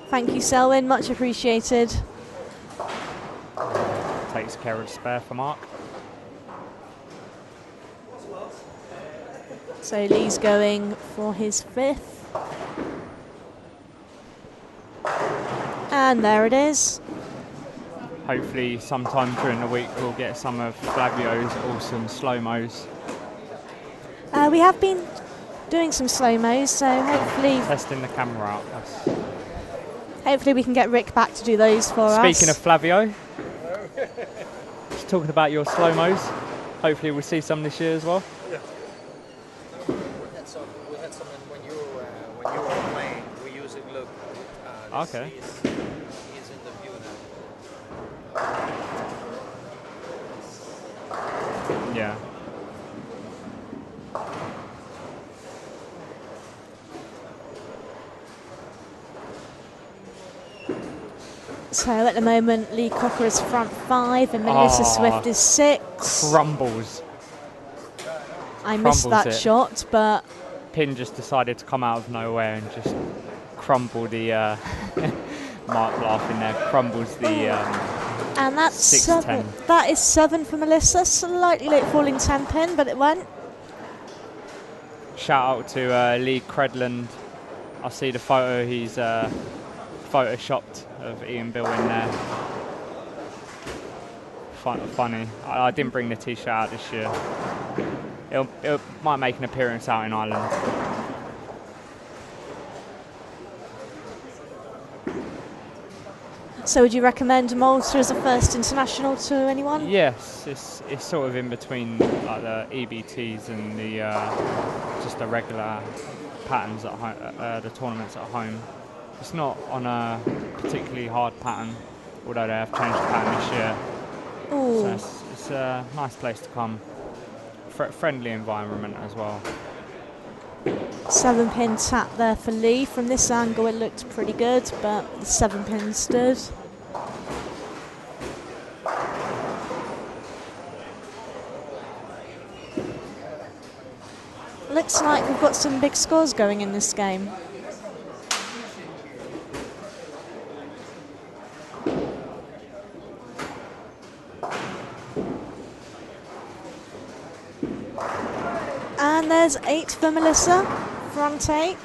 Thank you, Selwyn. Much appreciated. Takes care of the spare for Mark. So Lee's going for his 5th. And there it is. Hopefully sometime during the week we'll get some of Flavio's awesome slow-mos. We have been doing some slow-mos, so hopefully Testing the camera out. hopefully we can get Rick back to do those for us. Speaking of Flavio, just talking about your slow-mos, hopefully we'll see some this year as well. We had some when you were playing. We usually look. Okay. He's in the view now. Yeah. So at the moment, Lee Cocker is front 5 and Melissa Swift is 6. Crumbles. I missed that it. shot, but Pin just decided to come out of nowhere and just crumble the Mark laughing there, crumbles the and that's 7. 6-10. That is 7 for Melissa. Slightly late falling 10-pin, but it went. Shout out to Lee Credland. I see the photo he's photoshopped of Ian Bill in there. Funny. I didn't bring the t-shirt out this year. It might make an appearance out in Ireland. So would you recommend Malta as a first international to anyone? Yes, it's sort of in between like the EBTs and the just the regular patterns at the tournaments at home. It's not on a particularly hard pattern, although they have changed the pattern this year. Ooh. So it's a nice place to come. Friendly environment as well. 7-pin tap there for Lee. From this angle it looked pretty good, but the 7-pin stood. Looks like we've got some big scores going in this game. And there's 8 for Melissa, front 8.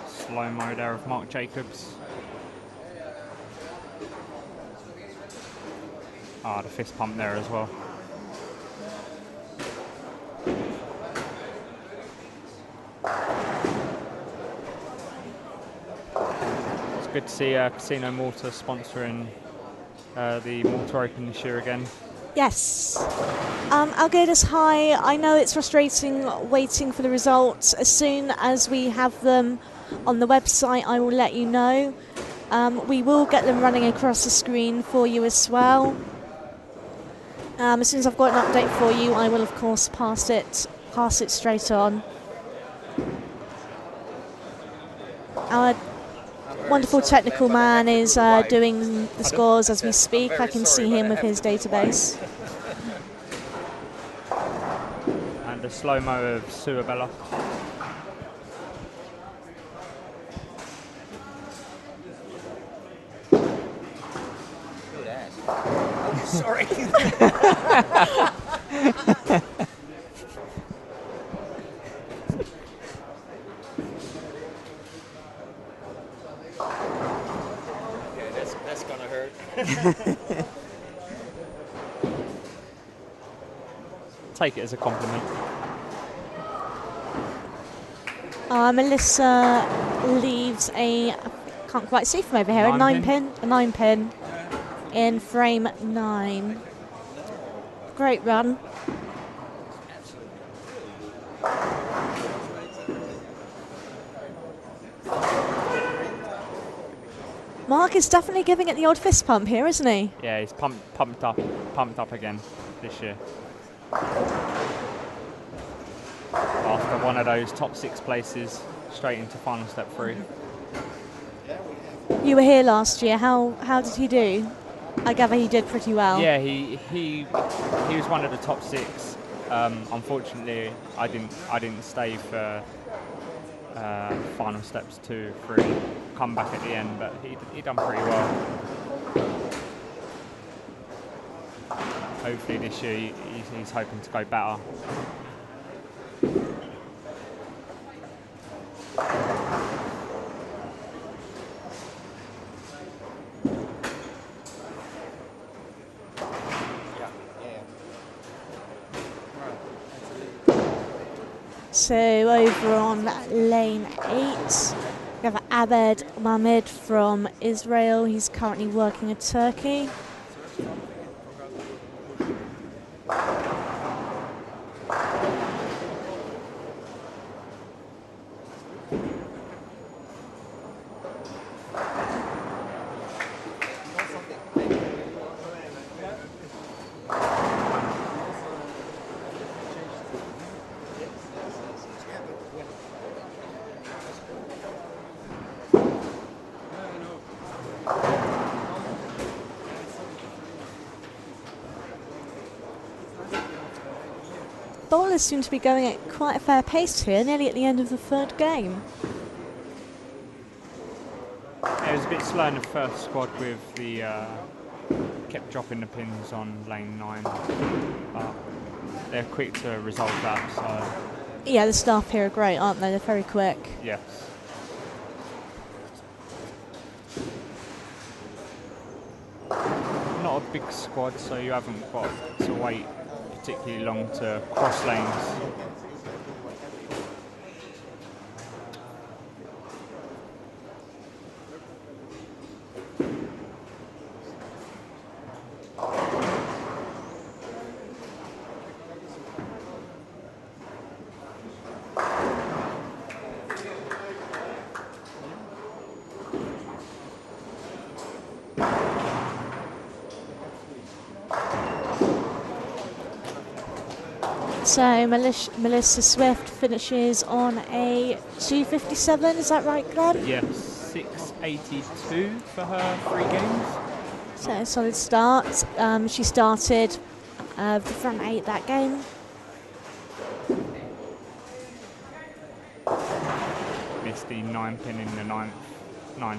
Slow-mo there of Mark Jacobs. The fist pump there as well. It's good to see Casino Malta sponsoring the Malta Open this year again. Yes. Algaidas High, I know it's frustrating waiting for the results. As soon as we have them on the website, I will let you know. We will get them running across the screen for you as well. As soon as I've got an update for you, I will of course pass it straight on. Our wonderful technical man is doing the scores as we speak. I can see him with his database. And a slow-mo of Suabella. Sorry. That's gonna hurt. Take it as a compliment. Melissa leaves a, can't quite see from over here, a 9-pin in frame 9. Great run. Mark is definitely giving it the old fist pump here, isn't he? Yeah, he's pumped up again this year. After one of those top 6 places, straight into final step 3. You were here last year. How did he do? I gather he did pretty well. Yeah, he was one of the top 6. Unfortunately, I didn't stay for final steps 2, 3, come back at the end, but he done pretty well. Hopefully this year he's hoping to go better. So over on lane 8, we have Abed Mahmoud from Israel. He's currently working at Turkey. Bowlers seem to be going at quite a fair pace here, nearly at the end of the 3rd game. It was a bit slow in the first squad with the kept dropping the pins on lane 9, but they're quick to resolve that. So Yeah, the staff here are great, aren't they? They're very quick. yes. Not a big squad, so you haven't got to wait particularly long to cross lanes. So Melissa Swift finishes on a 257, is that right, Glenn? Yes, 682 for her 3 games. So a solid start. She started the front 8 that game. Missed the 9 pin in the 9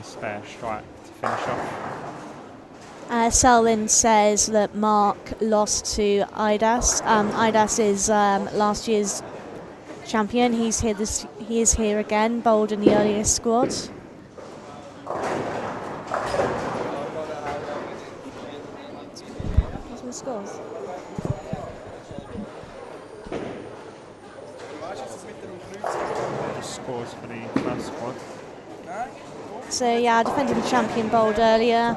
spare strike to finish off. Selwyn says that Mark lost to Idas. Idas is last year's champion. He is here again, bowled in the earliest squad. What's the scores? The scores for the first squad. So yeah, defending champion bowled earlier,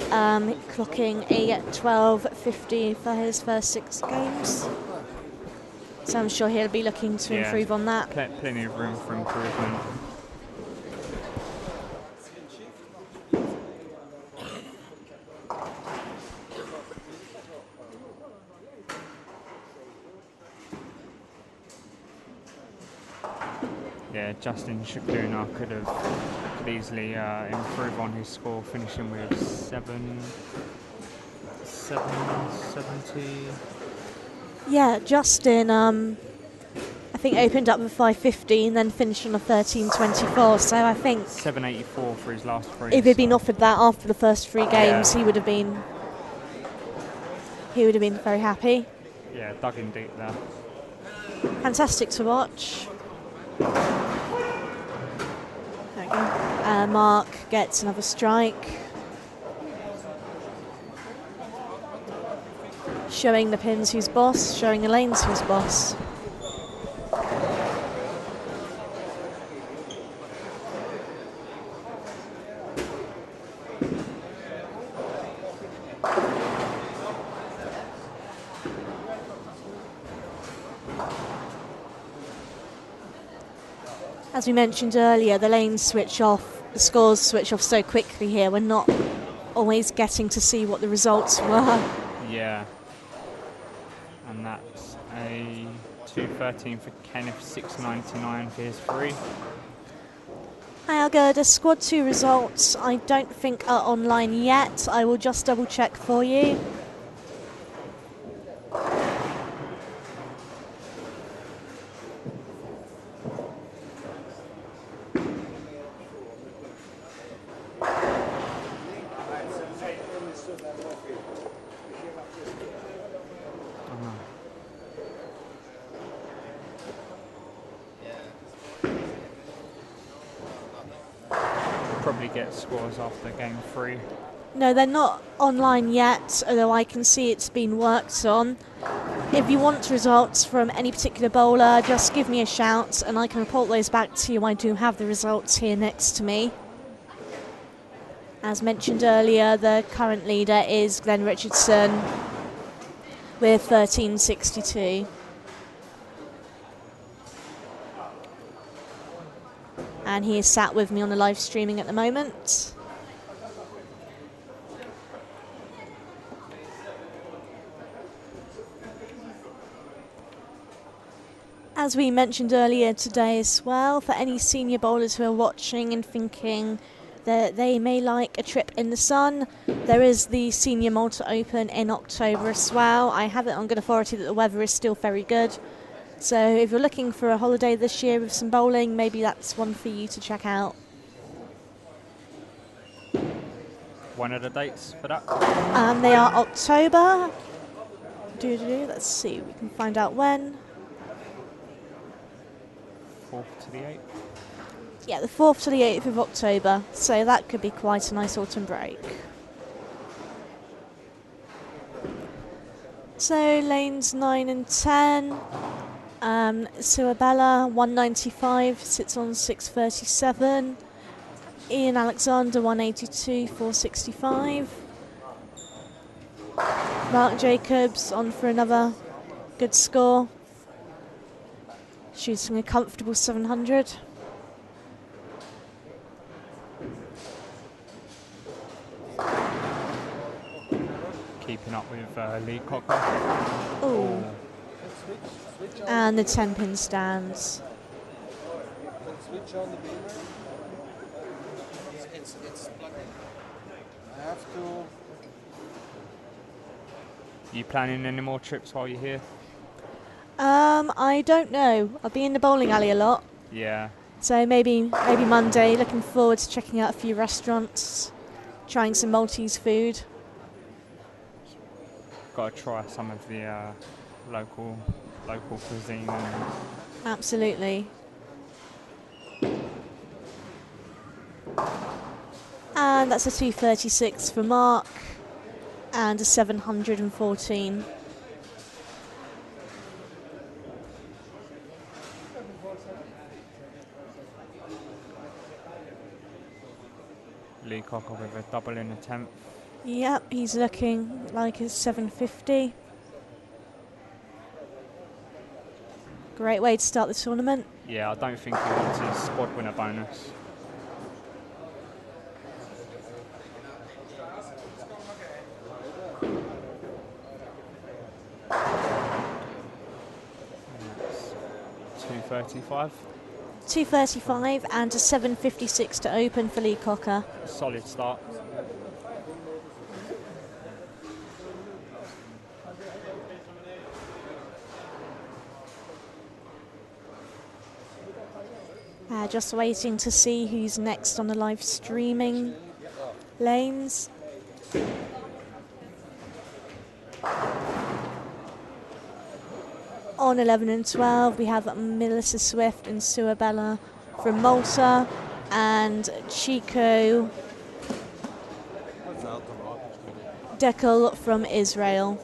clocking a 12.50 for his first 6 games. So I'm sure he'll be looking to improve on that. Plenty of room for improvement. Yeah, Justin Shukduna could easily improve on his score, finishing with 770. Yeah, Justin, I think opened up with 5.15, then finished on a 13.24. So I think 784 for his last 3. if he'd been offered that after the first 3 games, he would have been very happy. Yeah, dug in deep there. Fantastic to watch. There we go. Mark gets another strike. Showing the pins who's boss, showing the lanes who's boss. As we mentioned earlier, the lanes switch off the scores switch off so quickly here. We're not always getting to see what the results were. Yeah. And that's a 213 for Kenneth, 699 for his 3. Hi Alga, the squad 2 results I don't think are online yet. I will just double check for you. Probably get scores after game 3. No, they're not online yet, although I can see it's been worked on. If you want results from any particular bowler, just give me a shout and I can report those back to you. I do have the results here next to me. As mentioned earlier, the current leader is Glenn Richardson with 1362. And he is sat with me on the live streaming at the moment. As we mentioned earlier today as well, for any senior bowlers who are watching and thinking that they may like a trip in the sun, there is the Senior Malta Open in October as well. I have it on good authority that the weather is still very good. So if you're looking for a holiday this year with some bowling, maybe that's one for you to check out. One of the dates for that? They are October. Let's see, we can find out when. 4th to the 8th? Yeah, the 4th to the 8th of October. So that could be quite a nice autumn break. So lanes 9 and 10. Suabella 195 sits on 637. Ian Alexander 182 465. Mark Jacobs on for another good score, shooting a comfortable 700. Keeping up with Lee Cocker. Ooh. And the 10-pin stands. Switch on the beamer. It's plugged in. I have to. You planning any more trips while you're here? I don't know. I'll be in the bowling alley a lot. Yeah. So maybe Monday. Looking forward to checking out a few restaurants, trying some Maltese food. Got to try some of the local cuisine. Absolutely. And that's a 236 for Mark and a 714. Lee Cocker with a double in the 10th. Yep, he's looking like a 750. Great way to start the tournament. Yeah, I don't think he wants his squad winner bonus. $235. 235 and a 756 to open for Lee Cocker. Solid start. Just waiting to see who's next on the live streaming lanes. On 11 and 12 we have Melissa Swift and Suabella from Malta and Chico Dekel from Israel.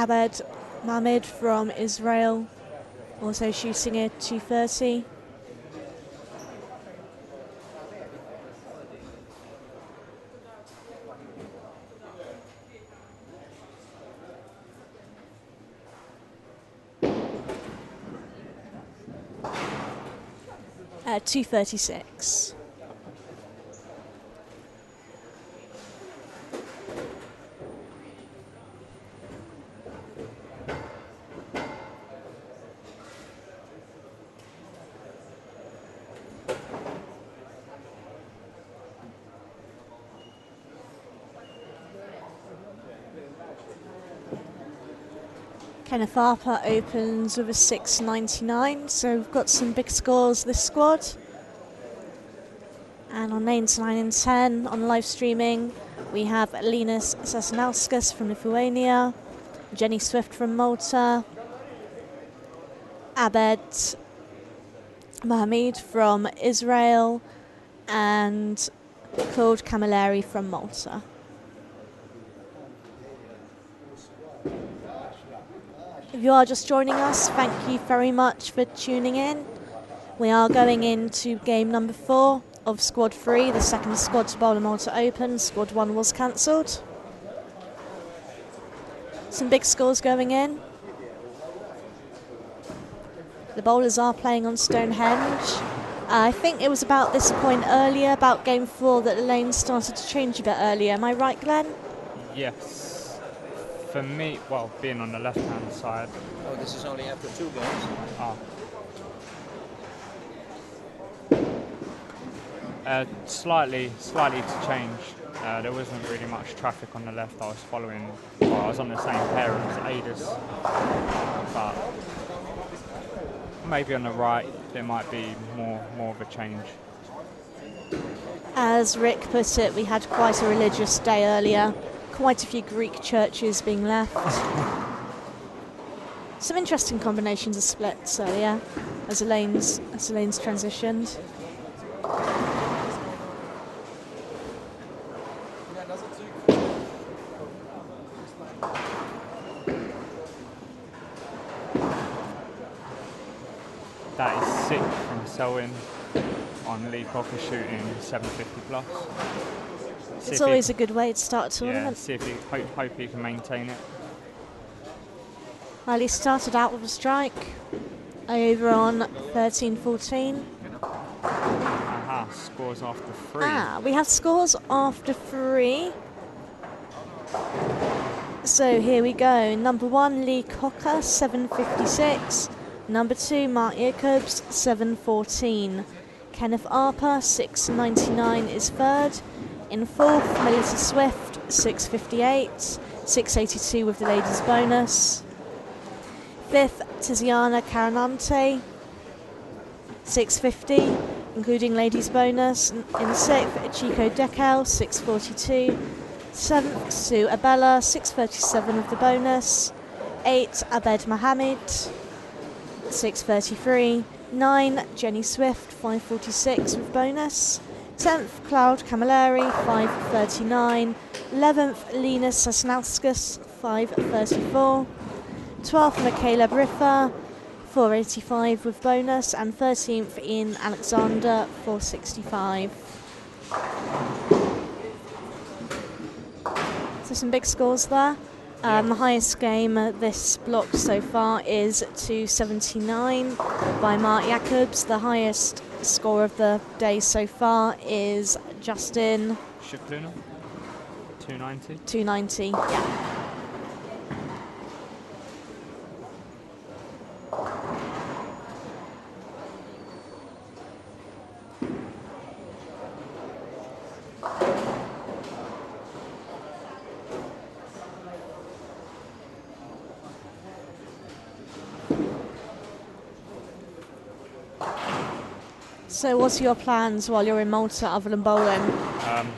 Abed Mahmoud from Israel, also shooting at 230. At 236. Kenneth Harper opens with a 6.99, so we've got some big scores this squad. And on lanes 9 and 10 on live streaming, we have Linus Sasnauskas from Lithuania, Jenny Swift from Malta, Abed Mahmoud from Israel, and Claude Camilleri from Malta. If you are just joining us, thank you very much for tuning in. We are going into game number 4 of Squad 3, the second squad to bowl the Malta Open. Squad 1 was cancelled. Some big scores going in. The bowlers are playing on Stonehenge. I think it was about this point earlier, about game 4, that the lanes started to change a bit earlier. Am I right, Glenn? Yes. For me, well, being on the left-hand side. Oh, this is only after 2 games? Slightly to change. There wasn't really much traffic on the left. I was following, well, I was on the same pair as Adis, but maybe on the right there might be more of a change. As Rick put it, we had quite a religious day earlier. Quite a few Greek churches being left. Some interesting combinations of splits earlier as the lanes transitioned. That is sick from Selwyn on Lee Cocker shooting 750 plus. It's always a good way to start a tournament. Yeah, see if he hope he can maintain it. Well, he started out with a strike over on 13-14. Aha, scores after 3. We have scores after 3. So here we go. Number 1, Lee Cocker, 756. Number 2, Mark Jacobs, 714. Kenneth Harper, 699 is third. In 4th, Melissa Swift, 658. 682 with the ladies' bonus. 5th, Tiziana Caranante, 650, including ladies' bonus. In 6th, Chico Decal, 642. 7th, Sue Abella, 637 with the bonus. 8th, Abed Mohammed, 633. 9, Jenny Swift, 546 with bonus. 10th, Cloud Camilleri, 539. 11th, Linus Sasnauskas, 534. 12th, Michaela Briffa, 485 with bonus. And 13th, Ian Alexander, 465. So some big scores there. The highest game this block so far is 279 by Mark Jacobs. The highest score of the day so far is Justin Shikluna, 290. 290, yeah. So what's your plans while you're in Malta other than bowling?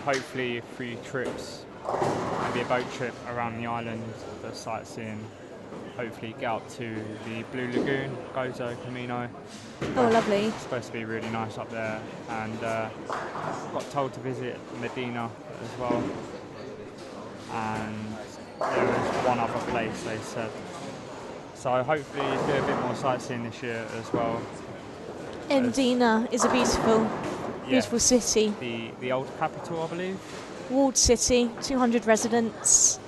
Hopefully 3 trips, maybe a boat trip around the island, the sightseeing. Hopefully get up to the Blue Lagoon, Gozo, Camino. Oh, lovely. It's supposed to be really nice up there. And got told to visit Medina as well. And there was one other place, they said. So hopefully do a bit more sightseeing this year as well. Medina is a beautiful, beautiful city. The old capital, I believe. Walled city, 200 residents,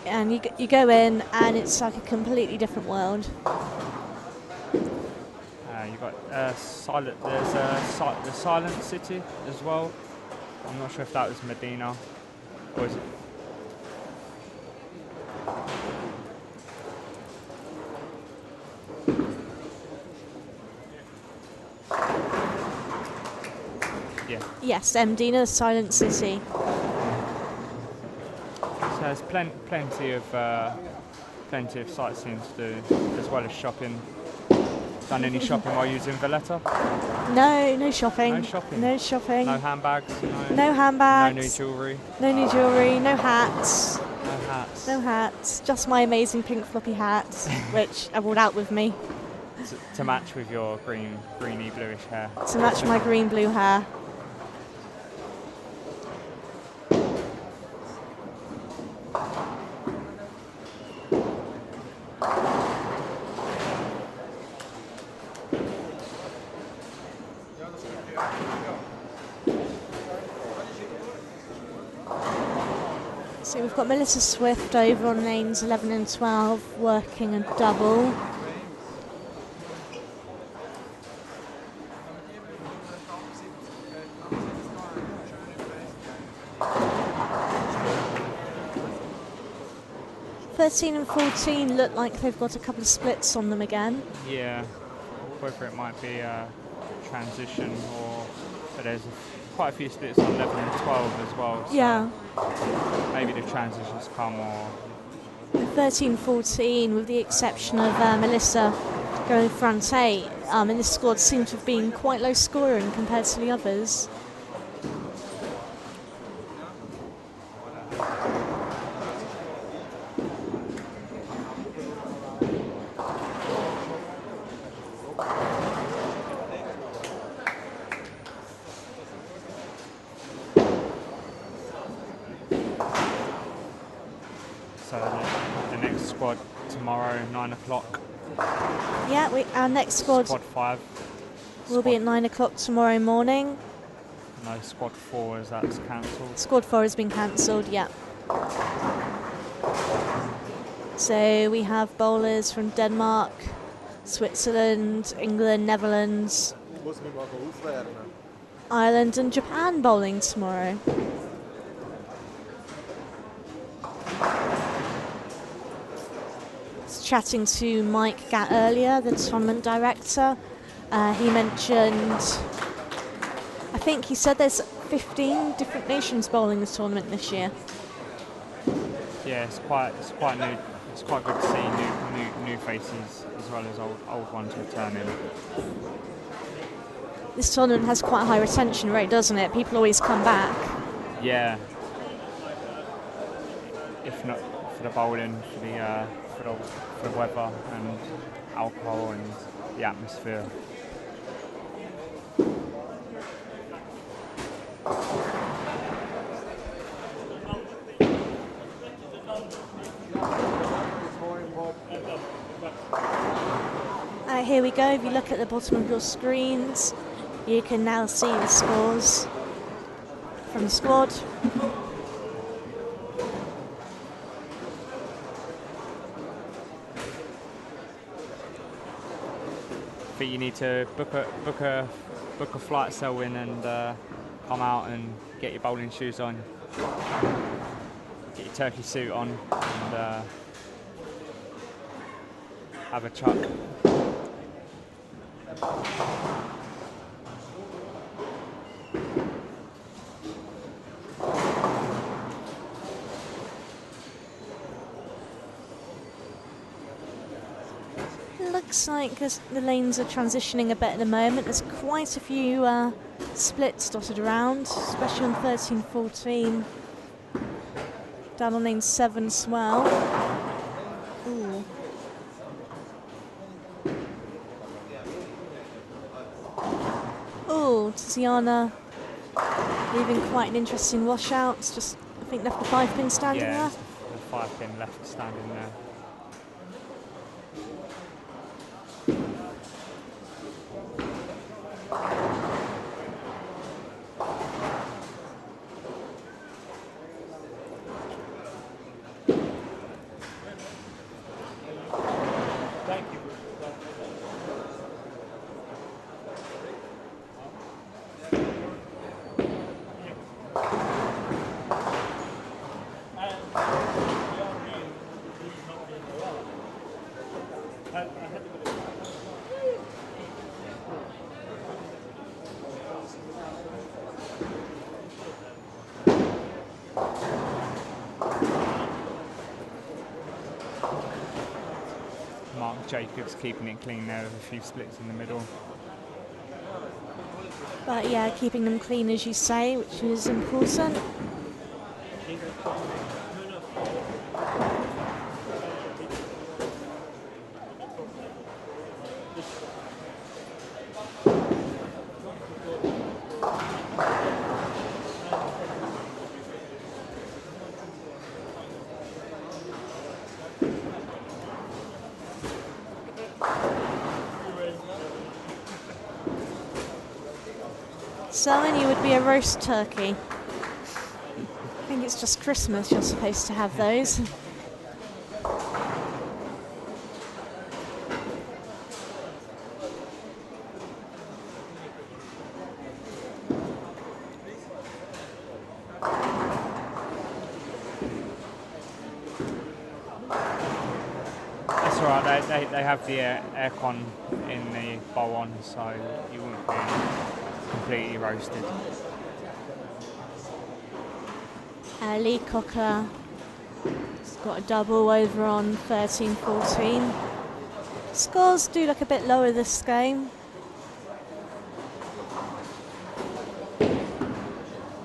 and you go in and it's like a completely different world. You've got the Silent City as well. I'm not sure if that was Medina or is it? Yeah. Yes, Medina, Silent City. So there's plenty of sightseeing to do as well as shopping. Done any shopping while you was in Valletta? No shopping. No shopping. No shopping. No handbags. No handbags. No new jewellery. No new jewellery. No hats. No hats. No hats. Just my amazing pink floppy hat, which I brought out with me To match with your greeny bluish hair. to match my green blue hair. So we've got Melissa Swift over on lanes 11 and 12 working a double. (13) and 14 look like they've got a couple of splits on them again. Yeah, whether it might be a transition but there's quite a few splits on 11 and 12 as well. So Yeah. maybe the transitions come or 13-14, with the exception of Melissa going front 8, and this squad seemed to have been quite low scoring compared to the others. the next squad tomorrow, 9 o'clock. Yeah, our next squad Squad 5. will be at 9 o'clock tomorrow morning. No, squad 4 as that's cancelled. Squad 4 has been cancelled, yeah. So we have bowlers from Denmark, Switzerland, England, Netherlands, Ireland and Japan bowling tomorrow. I was chatting to Mike Gatt earlier, the tournament director. He mentioned, I think he said there's 15 different nations bowling this tournament this year. Yeah, it's quite new. It's quite good to see new faces as well as old ones returning. This tournament has quite a high retention rate, doesn't it? People always come back. Yeah. If not for the bowling, for the weather and alcohol and the atmosphere. Here we go. If you look at the bottom of your screens, you can now see the scores from the squad. I think you need to book a flight Selwyn and come out and get your bowling shoes on, get your turkey suit on, and have a chuck. Looks like the lanes are transitioning a bit at the moment. There's quite a few splits dotted around, especially on 13-14. Down on lane 7 as well. Ooh. Ooh, Tiziana leaving quite an interesting washout. Just, I think, left the 5 pin standing there. The 5-pin left standing there. Jacobs keeping it clean there with a few splits in the middle. But yeah, keeping them clean, as you say, which is important. Selwyn, you would be a roast turkey. I think it's just Christmas you're supposed to have those. That's all right, they have the aircon in the bowl on, so you wouldn't be completely roasted. Lee Cocker has got a double over on 13-14. Scores do look a bit lower this game.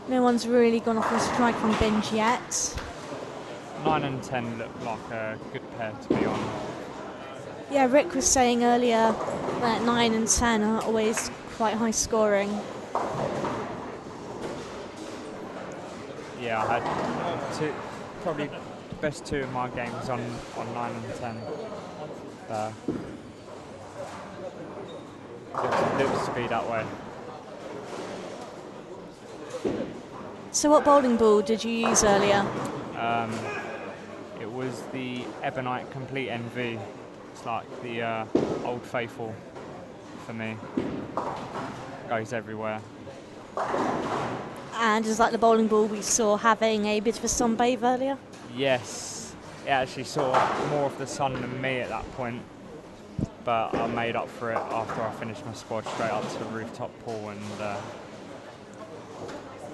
No one's really gone off on a strike from binge yet. 9 and 10 look like a good pair to be on. Yeah, Rick was saying earlier that 9 and 10 are always quite high scoring. Yeah, I had probably the best two of my games on 9 and 10. Looks to be that way. So what bowling ball did you use earlier? It was the Ebonite Complete NV. It's like the Old Faithful for me. Goes everywhere. And is that the bowling ball we saw having a bit of a sunbathe earlier? Yes, it actually saw more of the sun than me at that point, but I made up for it after I finished my squad, straight up to the rooftop pool and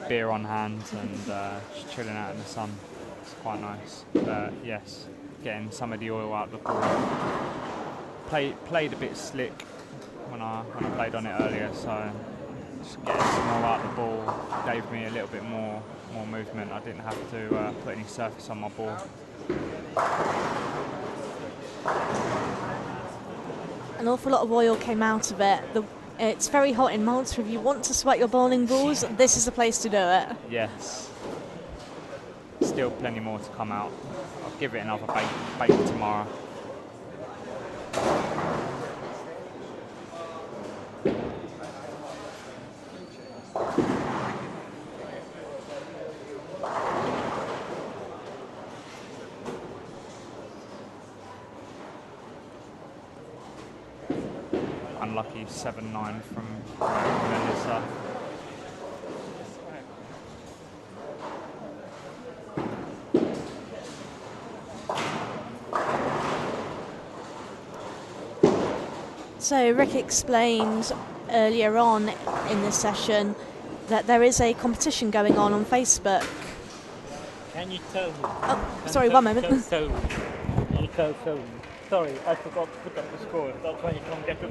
beer on hand and just chilling out in the sun. It's quite nice. But yes, getting some of the oil out of the ball. Played a bit slick when I played on it earlier, so just getting some more out of the ball gave me a little bit more movement. I didn't have to put any surface on my ball. An awful lot of oil came out of it. It's very hot in Malta. If you want to sweat your bowling balls, this is the place to do it. Yes. Still plenty more to come out. I'll give it another bake tomorrow. Unlucky 7-9 from Melissa. So Rick explained earlier on in this session that there is a competition going on Facebook. Can you tell me? Oh, sorry, one moment. Tell me. You can't tell me. Sorry, I forgot to put up the score. That's why you can't get it.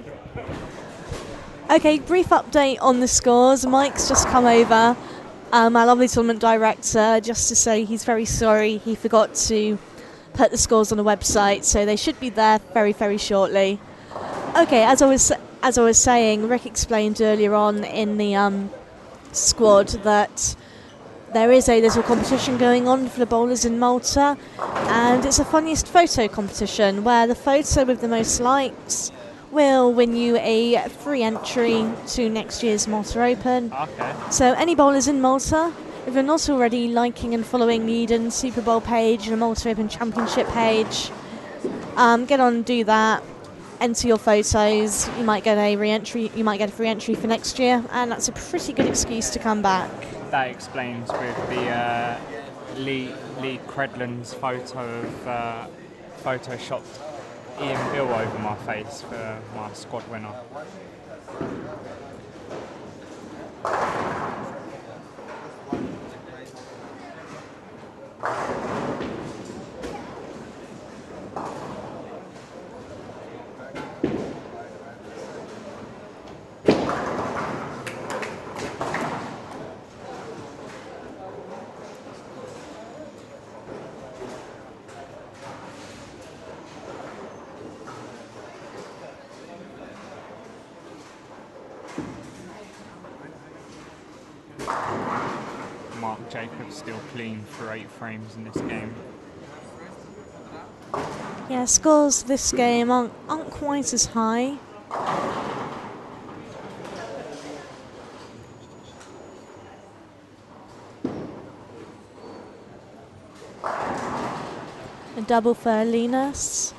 Okay, brief update on the scores. Mike's just come over, our lovely tournament director, just to say he's very sorry he forgot to put the scores on the website, so they should be there very, very shortly. Okay, as I was saying, Rick explained earlier on in the squad that there is a little competition going on for the bowlers in Malta, and it's a funniest photo competition where the photo with the most likes will win you a free entry to next year's Malta Open. Okay. So any bowlers in Malta, if you're not already liking and following the Eden Superbowl page and the Malta Open Championship page, get on and do that. Enter your photos. You might get a re-entry. You might get a free entry for next year, and that's a pretty good excuse to come back. That explains with the Lee Credland's photo of photoshopped Ian Bill over my face for my squad winner. Mark Jacobs still clean for 8 frames in this game. Yeah, scores this game aren't quite as high. A double for Linus.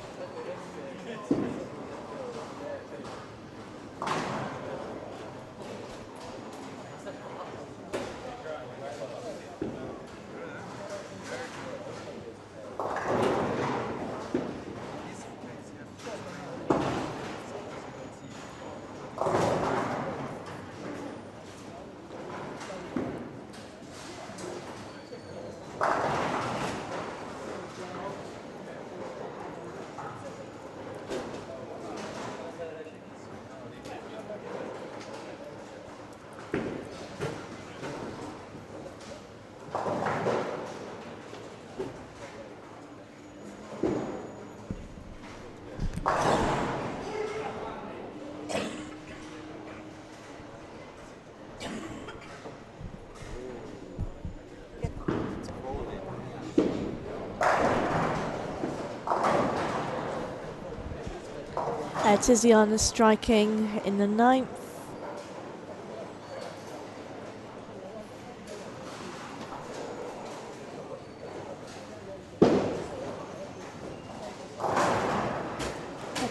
Tiziana striking in the 9th.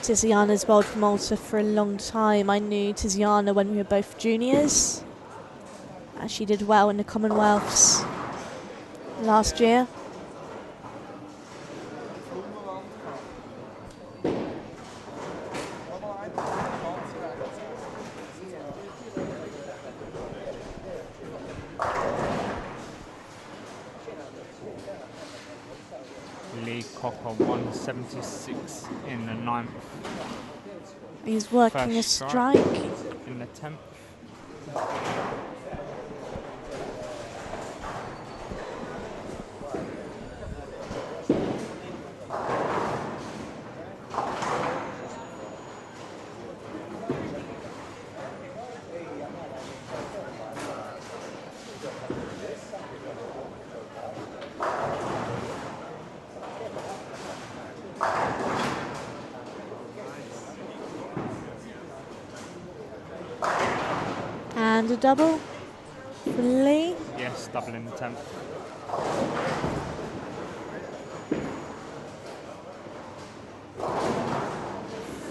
Tiziana's bowled for Malta for a long time. I knew Tiziana when we were both juniors. She did well in the Commonwealths last year. Lee Cocker 176 in the 9th. He's working First a strike. In the 10th. And a double for Lee. Yes, double in the 10th.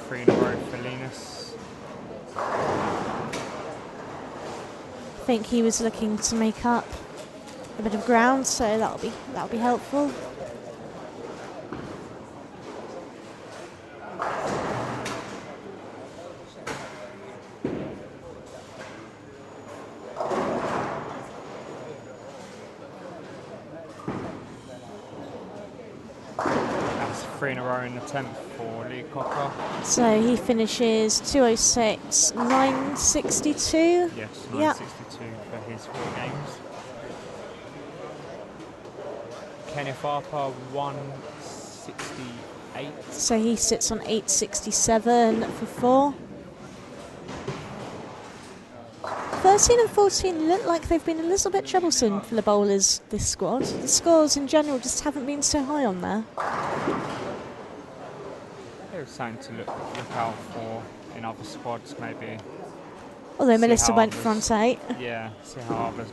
Three in a row for Linus. I think he was looking to make up a bit of ground, so that'll be helpful. That's 3 in a row in the 10th for Lee Cocker. So he finishes 206, 962. Yes, Yep. 962 for his 4 games. Kenneth Harper 168. So he sits on 867 for 4. 13 and 14 look like they've been a little bit troublesome for the bowlers, this squad. The scores in general just haven't been so high on there. There's something to look out for in other squads, maybe. Although See Melissa how went others- front 8. Yeah, see how other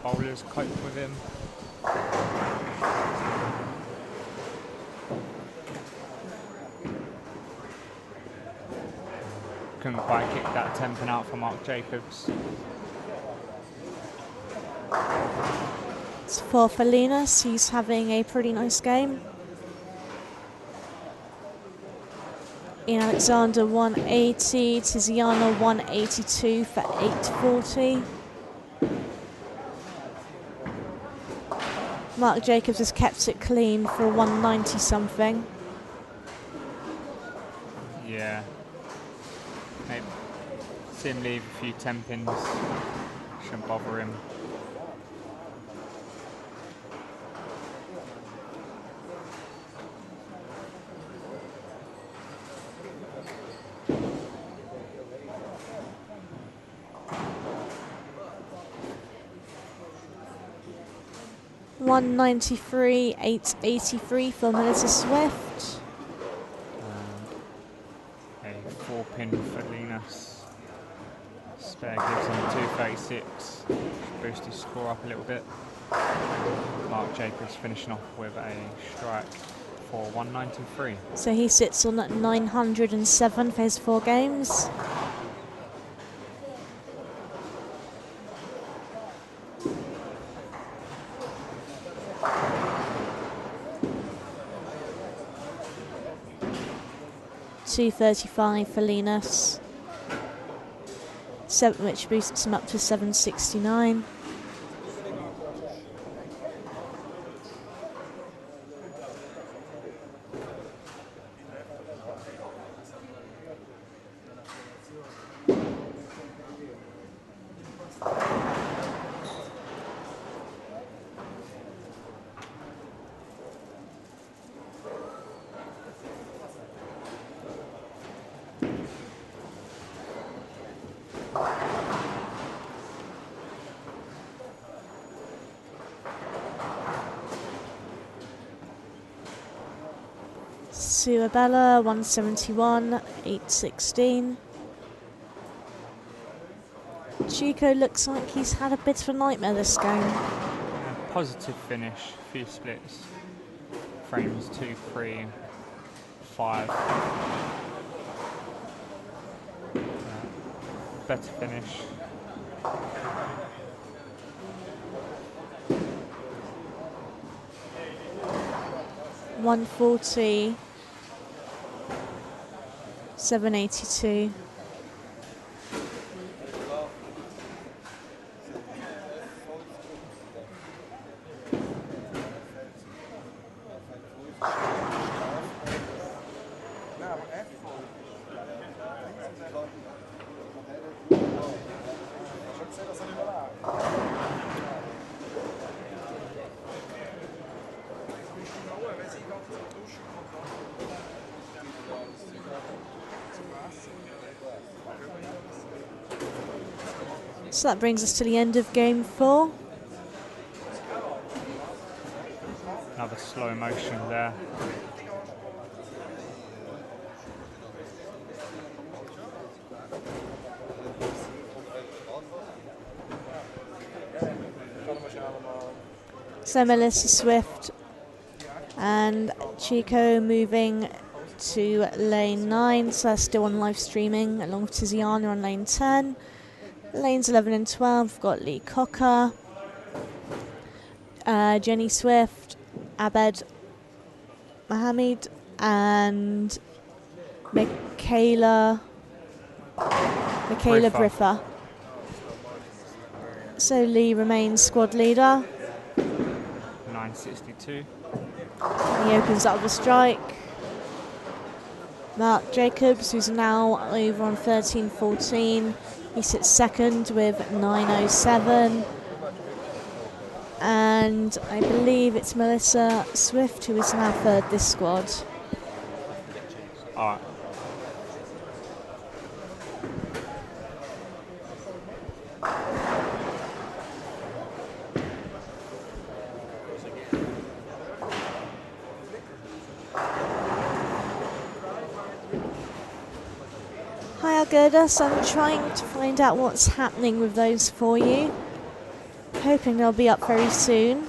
bowlers cope with him. Couldn't quite kick that 10-pin out for Mark Jacobs. It's for Linus, he's having a pretty nice game. Ian Alexander 180, Tiziana 182 for 840. Mark Jacobs has kept it clean for 190 something. Yeah. Maybe see him leave a few 10 pins. Shouldn't bother him. $193, $883 for Melissa Swift. A 4-pin for Linus. Spare gives him 236. Should boost his score up a little bit. Mark Jacobs finishing off with a strike for 193. So he sits on at 907 for his 4 games. $235 for Linus. 7, which boosts him up to 769. Suabella 171, 816. Chico looks like he's had a bit of a nightmare this game. Positive finish, few splits. Frames 2, 3, 5. Better finish. $140, 782. So that brings us to the end of game 4. Another slow motion there. So Melissa Swift and Chico moving to lane 9, so they're still on live streaming, along with Tiziana on lane 10. Lanes 11 and 12, we've got Lee Cocker, Jenny Swift, Abed Mohammed, and Michaela Briffa. So Lee remains squad leader. 962. He opens up with a strike. Mark Jacobs, who's now over on 13-14. He sits second with 907. And I believe it's Melissa Swift who is now third this squad. All right. Hi Algerda, so I'm trying to find out what's happening with those for you. Hoping they'll be up very soon.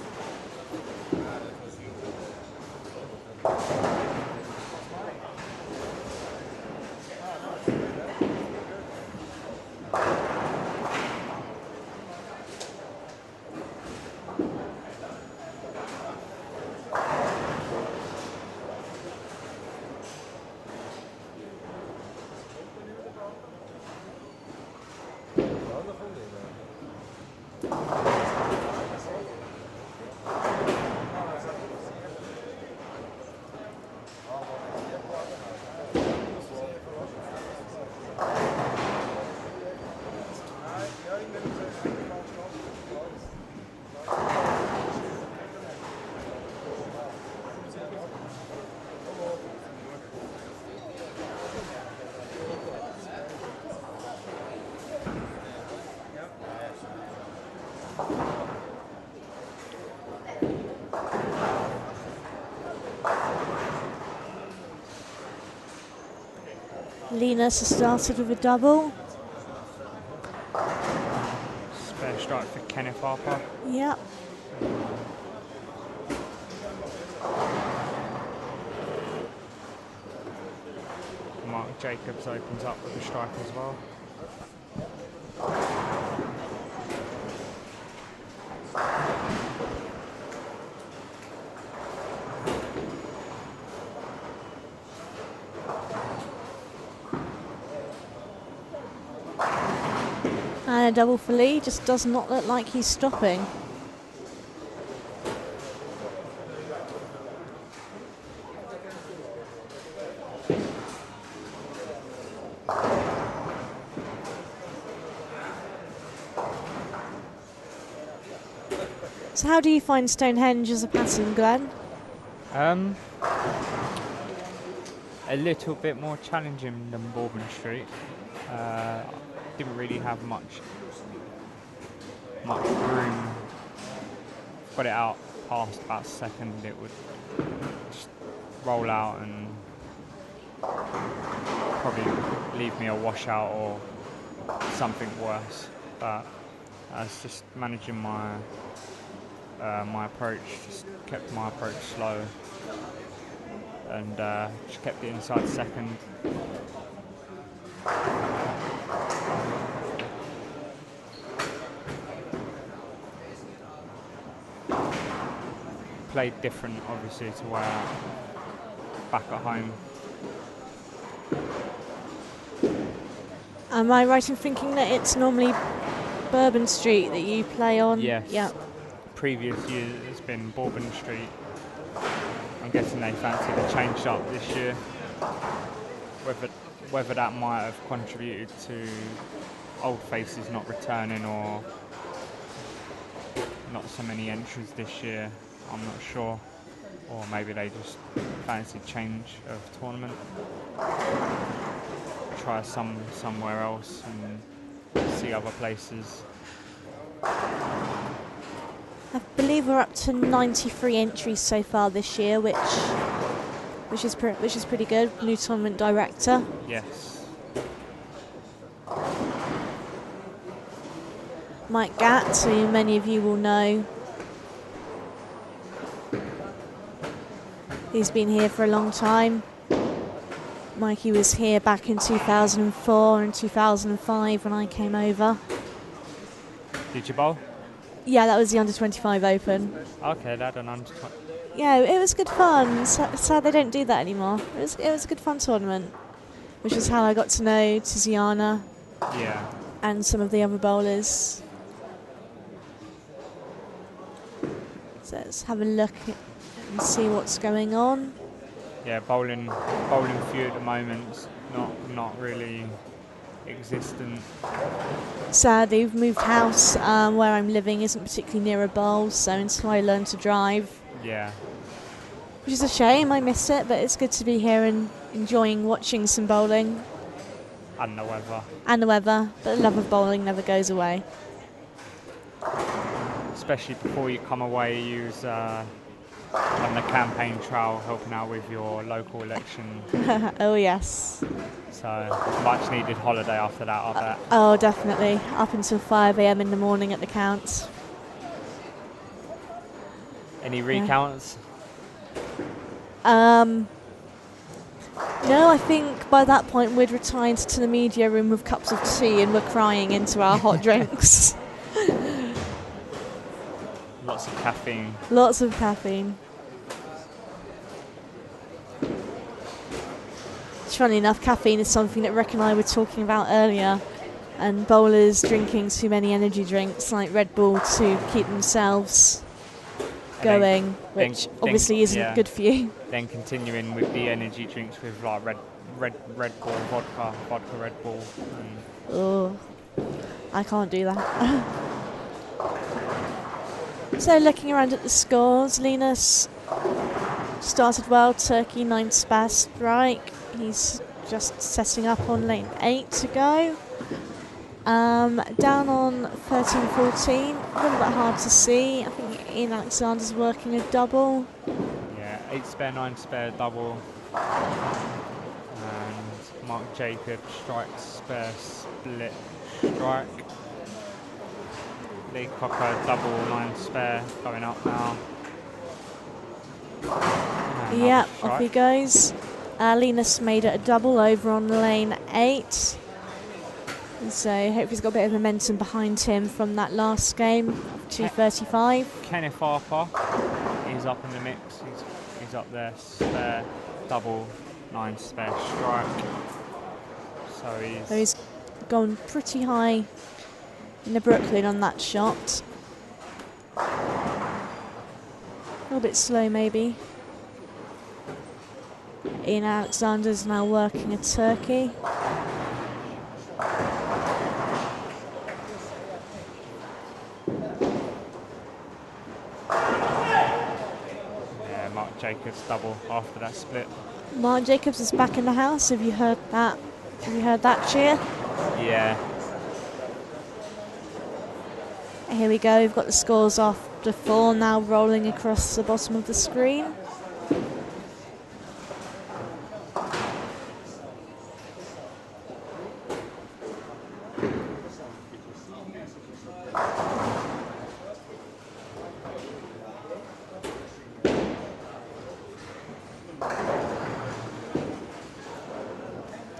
Linus has started with a double. Spare strike for Kenneth Harper. Yep. Mark Jacobs opens up with a strike as well. And a double for Lee, just does not look like he's stopping. So how do you find Stonehenge as a pattern, Glenn? A little bit more challenging than Bourbon Street. Didn't really have much room. Got it out past about second, it would just roll out and probably leave me a washout or something worse. But I was just managing my my approach, just kept my approach slow and just kept it inside second. Played different, obviously, to where back at home. Am I right in thinking that it's normally Bourbon Street that you play on? Yes. Yeah. Previous years it's been Bourbon Street. I'm guessing they fancied a change up this year. Whether that might have contributed to old faces not returning or not so many entries this year, I'm not sure. Or maybe they just fancied change of tournament. Try somewhere else and see other places. I believe we're up to 93 entries so far this year, which is pretty good. New tournament director. Yes. Mike Gatt, who many of you will know. He's been here for a long time. Mikey was here back in 2004 and 2005 when I came over. Did you bowl? Yeah, that was the under-25 Open. Okay, that an under. Yeah, it was good fun. Sad they don't do that anymore. It was a good fun tournament, which is how I got to know Tiziana. Yeah. And some of the other bowlers. So let's have a look and see what's going on. Yeah, bowling few at the moment, not really existent. Sadly, we've moved house. Where I'm living isn't particularly near a bowl, so until I learn to drive. Yeah. Which is a shame, I miss it, but it's good to be here and enjoying watching some bowling. And the weather. And the weather, but the love of bowling never goes away. Especially before you come away, you was on the campaign trail, helping out with your local election. Oh yes. So much needed holiday after that, I bet. Oh, definitely. Up until 5 a.m. in the morning at the count. Any recounts? No, I think by that point we'd retired to the media room with cups of tea and were crying into our hot drinks. Lots of caffeine. Lots of caffeine. Funny enough, caffeine is something that Rick and I were talking about earlier, and bowlers drinking too many energy drinks like Red Bull to keep themselves going, which obviously isn't good for you. Then continuing with the energy drinks with like Red Bull, vodka Red Bull. Oh, I can't do that. So looking around at the scores, Linus started well, Turkey 9 spare strike. He's just setting up on lane 8 to go. Down on 13-14, a little bit hard to see. I think Ian Alexander's working a double. Yeah, 8 spare, 9 spare double. And Mark Jacobs strikes spare split strike. Lee Cocker double 9 spare going up now. And Yep, strike. off he goes. Linus made it a double over on lane 8. And so hopefully he's got a bit of momentum behind him from that last game, 2:35. Kenneth Harper is up in the mix. He's up there, spare double 9 spare strike. So he's gone pretty high in the Brooklyn on that shot. A little bit slow maybe. Ian Alexander's now working a turkey. Yeah, Mark Jacobs double after that split. Mark Jacobs is back in the house. Have you heard that? Have you heard that cheer? Yeah. Here we go. We've got the scores off the 4 now rolling across the bottom of the screen.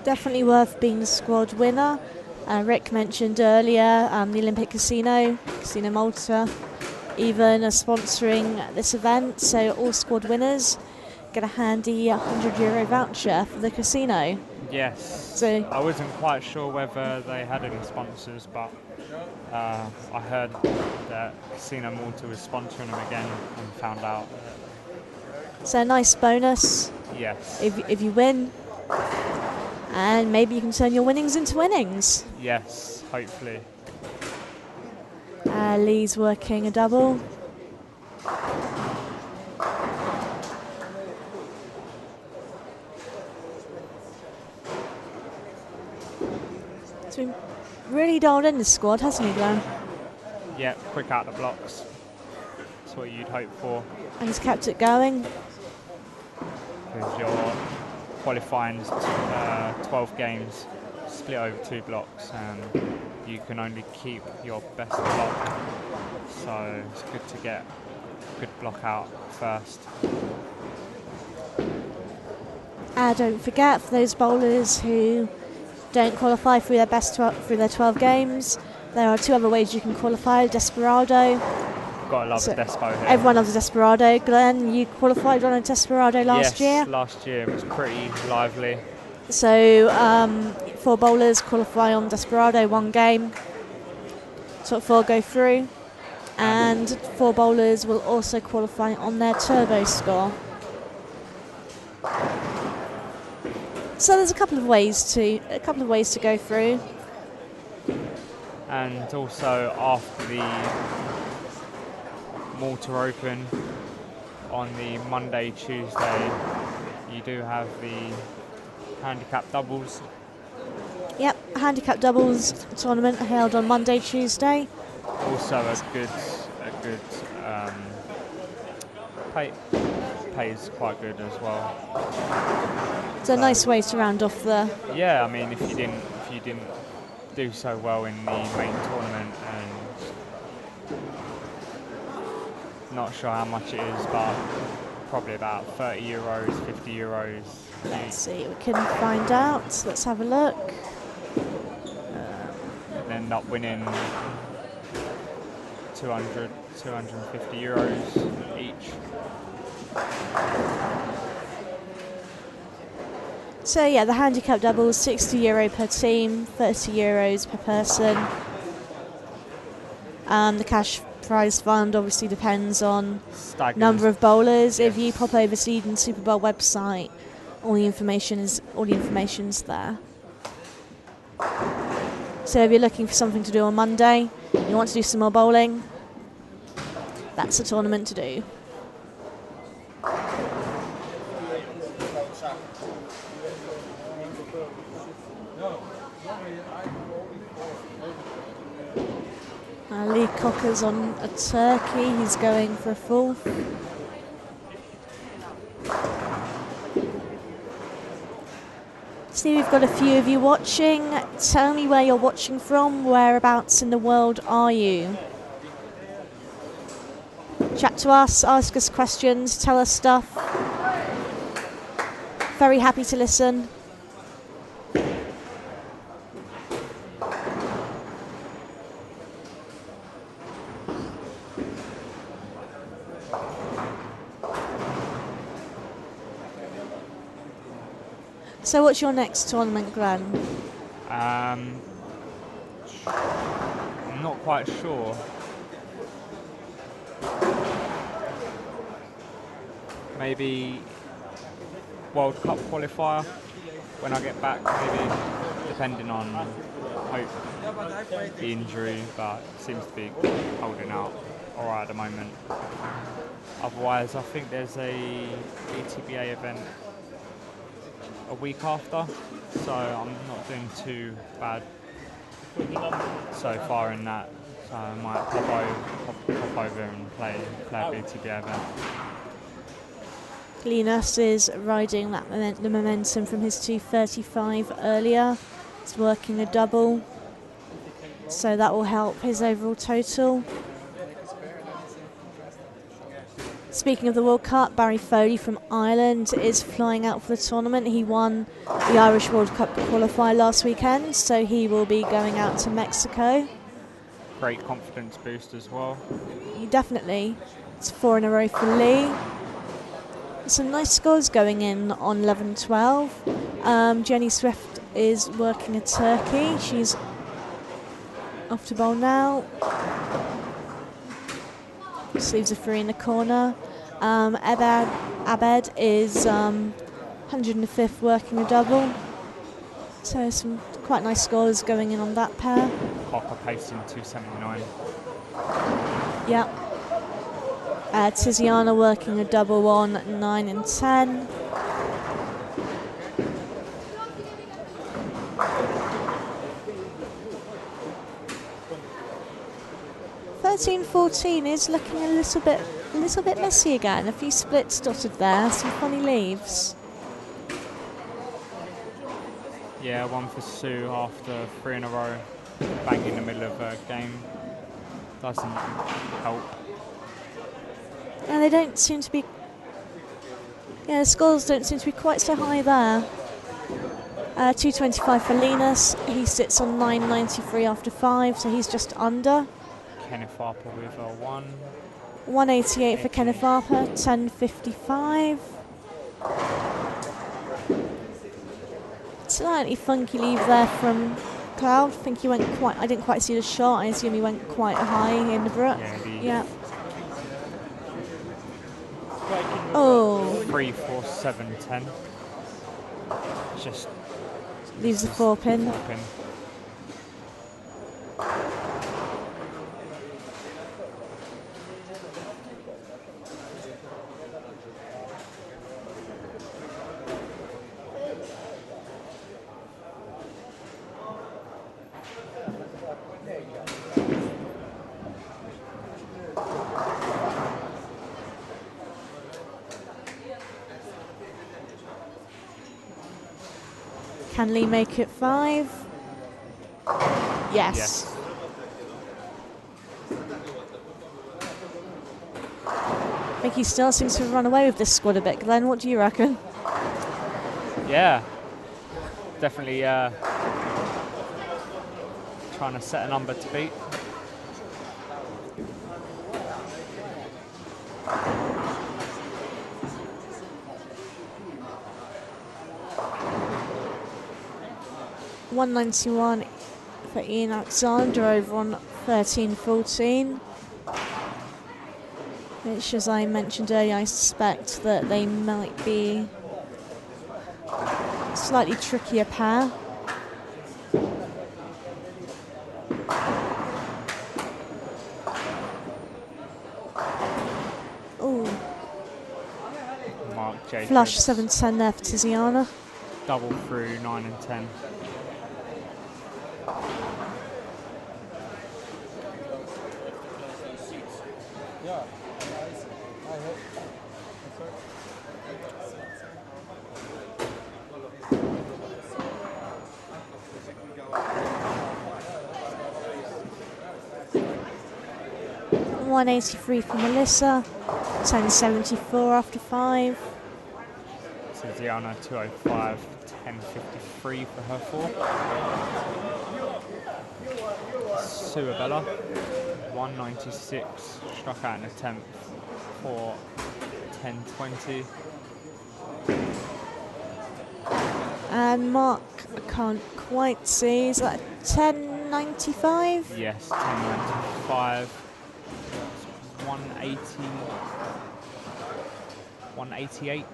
Definitely worth being the squad winner. Rick mentioned earlier the Olympic Casino Malta, even are sponsoring this event, so all squad winners get a handy €100 voucher for the casino. Yes. So I wasn't quite sure whether they had any sponsors, but I heard that Casino Malta was sponsoring them again and found out. So a nice bonus. Yes. If you win. And maybe you can turn your winnings into innings. Yes, hopefully. Lee's working a double. It's been really dialed in, this squad, hasn't he, Glenn? Yeah, quick out the blocks. That's what you'd hope for. And he's kept it going. Because you're qualifying 12 games split over 2 blocks, and you can only keep your best block, so it's good to get a good block out first. Don't forget, for those bowlers who don't qualify through their 12 games, there are 2 other ways you can qualify. Desperado. Gotta love a Despo here. Everyone loves a Desperado. Glenn, you qualified on a Desperado last year? Yes, last year it was pretty lively. So 4 bowlers qualify on Desperado, 1 game. Top 4 go through. And 4 bowlers will also qualify on their turbo score. So there's a couple of ways to go through. And also after the Malta Open on the Monday, Tuesday, you do have the handicap doubles. Yep, handicap doubles tournament held on Monday, Tuesday. Also a good pays quite good as well. It's a nice way to round off the. Yeah, I mean, if you didn't do so well in the main tournament, and not sure how much it is, but probably about 30 euros, 50 euros. Let's see, we can find out. Let's have a look. And end up winning 200, 250 euros each. So yeah, the handicap doubles, €60 per team, €30 per person. The cash prize fund obviously depends on number of bowlers. Yes. If you pop over to the Eden Superbowl website, all the information's there. So if you're looking for something to do on Monday, you want to do some more bowling, that's a tournament to do. Lee Cocker's on a turkey, he's going for a full. See, we've got a few of you watching. Tell me where you're watching from, whereabouts in the world are you? Chat to us, ask us questions, tell us stuff. Very happy to listen. So what's your next tournament, Glenn? I'm not quite sure. Maybe World Cup qualifier when I get back, maybe, depending on the injury, but it seems to be holding out alright at the moment. Otherwise, I think there's a ETBA event a week after, so I'm not doing too bad so far in that. So I might pop over and play a BTB event. Linus is riding the momentum from his 235 earlier. He's working a double, so that will help his overall total. Speaking of the World Cup, Barry Foley from Ireland is flying out for the tournament. He won the Irish World Cup qualifier last weekend, so he will be going out to Mexico. Great confidence boost as well. Definitely. It's 4 in a row for Lee. Some nice scores going in on 11-12. Jenny Swift is working a turkey. She's off to bowl now. Just leaves a free in the corner. Abed is 105th working a double. So some quite nice scores going in on that pair. Cocker pacing 279. Yeah. Tiziana working a double on 9 and 10. (13-14) is looking a little bit messy again. A few splits dotted there, some funny leaves. Yeah, one for Sue after 3 in a row, bang in the middle of a game. Doesn't help. And they don't seem to be. Yeah, the scores don't seem to be quite so high there. 225 for Linus. He sits on 993 after 5, so he's just under. Kenneth Harper with a 1. 188 for Kenneth Harper. 1055. Slightly funky leave there from Cloud. I think he went quite. I didn't quite see the shot. I assume he went quite high in the brook. Yeah. Oh. 3, 4, 7, 10. Just leaves a 4 pin. Can Lee make it 5? Yes. I think he still seems to have run away with this squad a bit. Glenn, what do you reckon? Yeah, definitely trying to set a number to beat. $191 for Ian Alexander over on 13-14. Which, as I mentioned earlier, I suspect that they might be a slightly trickier pair. Ooh. Mark Jacobs. Flush 7-10 there for Tiziana. Double through 9 and 10. $183 for Melissa. 10.74 after 5. Tiziana 205, 10.53 for her 4. Suabella 196, struck out an attempt for 10.20. And Mark, I can't quite see, is that 10.95? Yes, 10.95. 180, 188.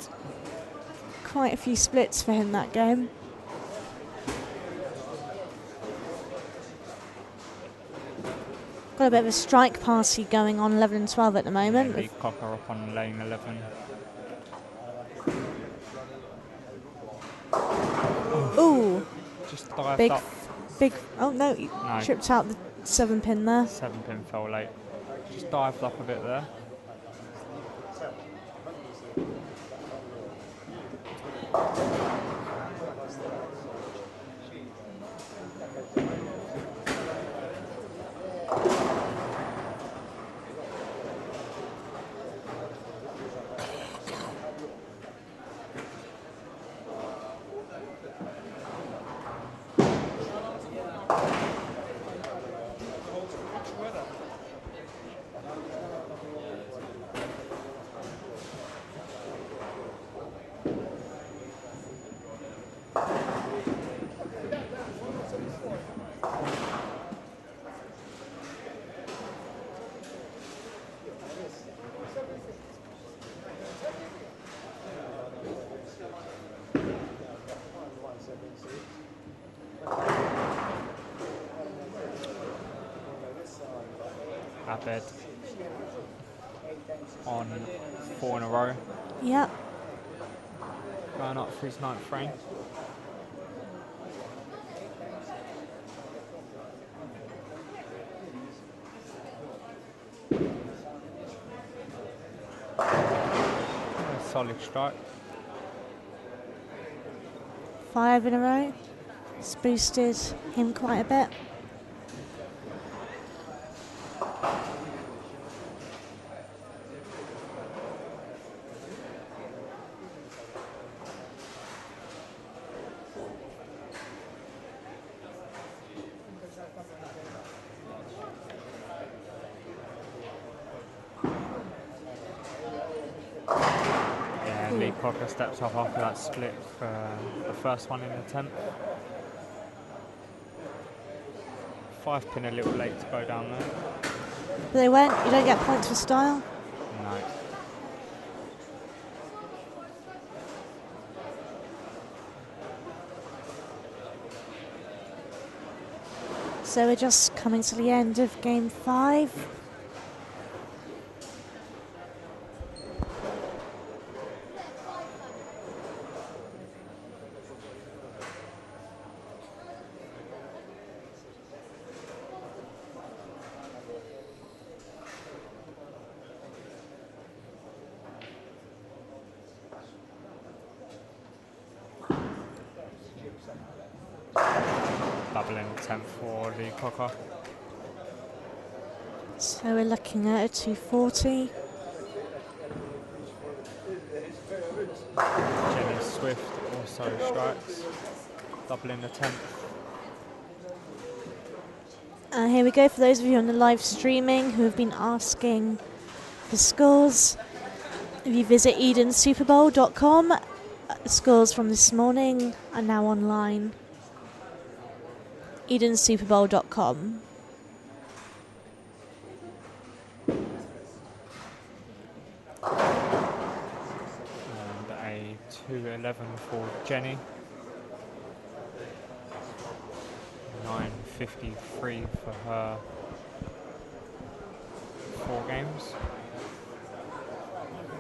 Quite a few splits for him that game. Got a bit of a strike party going on 11 and 12 at the moment. Yeah, Lee Cocker up on lane 11. Ooh, Just dived big, up. oh no, he No. tripped out the 7-pin there. 7-pin fell late. Just dived up a bit there. Abed on 4 in a row, Yep. going up for his 9th frame. A solid strike. 5 in a row. It's boosted him quite a bit. Lee Cocker steps up after that split for the first one in the 10th. 5-pin a little late to go down there. But they went, you don't get points for style. No. So we're just coming to the end of game 5. double in 10th for Lee Cocker. So we're looking at a 240. Jenny Swift also strikes, double in the 10th. Here we go for those of you on the live streaming who have been asking for scores. If you visit EdenSuperbowl.com, scores from this morning are now online. EdenSuperbowl.com. And a 211 for Jenny. 9.53 for her 4 games.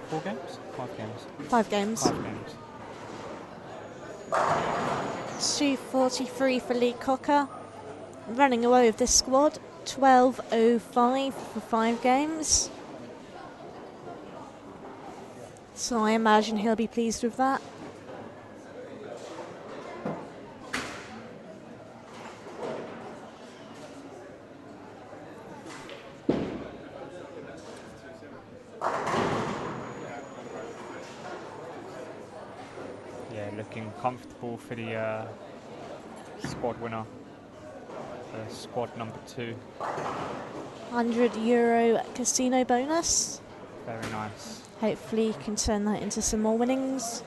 4 games? 5 games. 5 games. 5 games. 243 for Lee Cocker. Running away with this squad. 12.05 for 5 games. So I imagine he'll be pleased with that. Yeah, looking comfortable for the squad winner. Squad number 2. €100 casino bonus. Very nice. Hopefully you can turn that into some more winnings.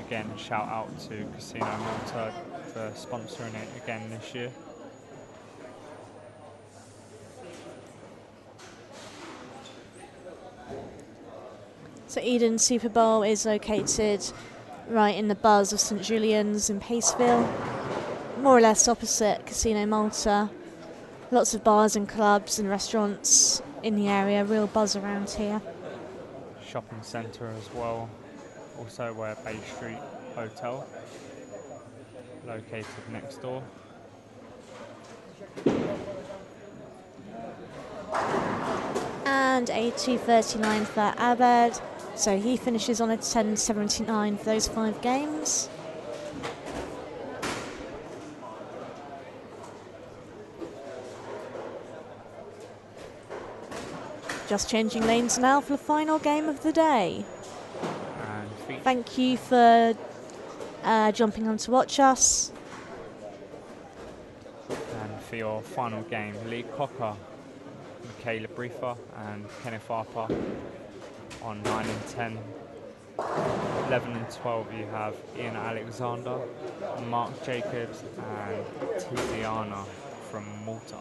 Again, shout out to Casino Malta for sponsoring it again this year. So Eden Super Bowl is located right in the buzz of St Julian's in Paceville, more or less opposite Casino Malta. Lots of bars and clubs and restaurants in the area, real buzz around here. Shopping centre as well, also where Bay Street Hotel, located next door. And a 239 for Abed, so he finishes on a 10.79 for those 5 games. Just changing lanes now for the final game of the day. And Thank you for jumping on to watch us. And for your final game, Lee Cocker, Michaela Briefer and Kenneth Harper on 9 and 10. 11 and 12 you have Ian Alexander, Mark Jacobs and Tiziana from Malta.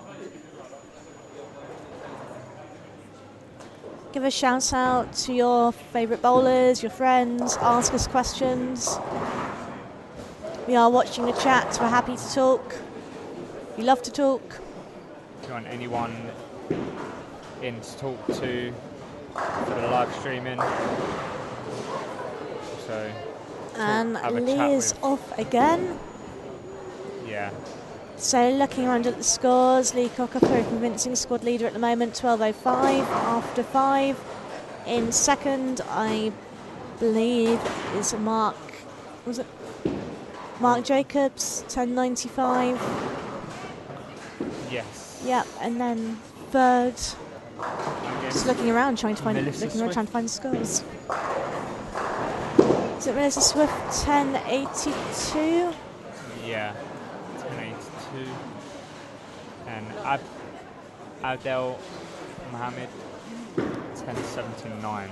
Give a shout out to your favourite bowlers, your friends, ask us questions. We are watching the chat, we're happy to talk. We love to talk. If you want anyone in to talk to for the live streaming, so And have a Lee chat is with- off again. Yeah, So looking around at the scores, Lee Cocker, very convincing squad leader at the moment, 12.05 after 5. In second, I believe, is Mark Jacobs, 10.95. yes. Yep, and then third, Again, just looking around trying to find Melissa Swift. the scores. Is it Melissa Swift, 10.82? Yeah, 10.82. And Adel Mohammed, 10.79.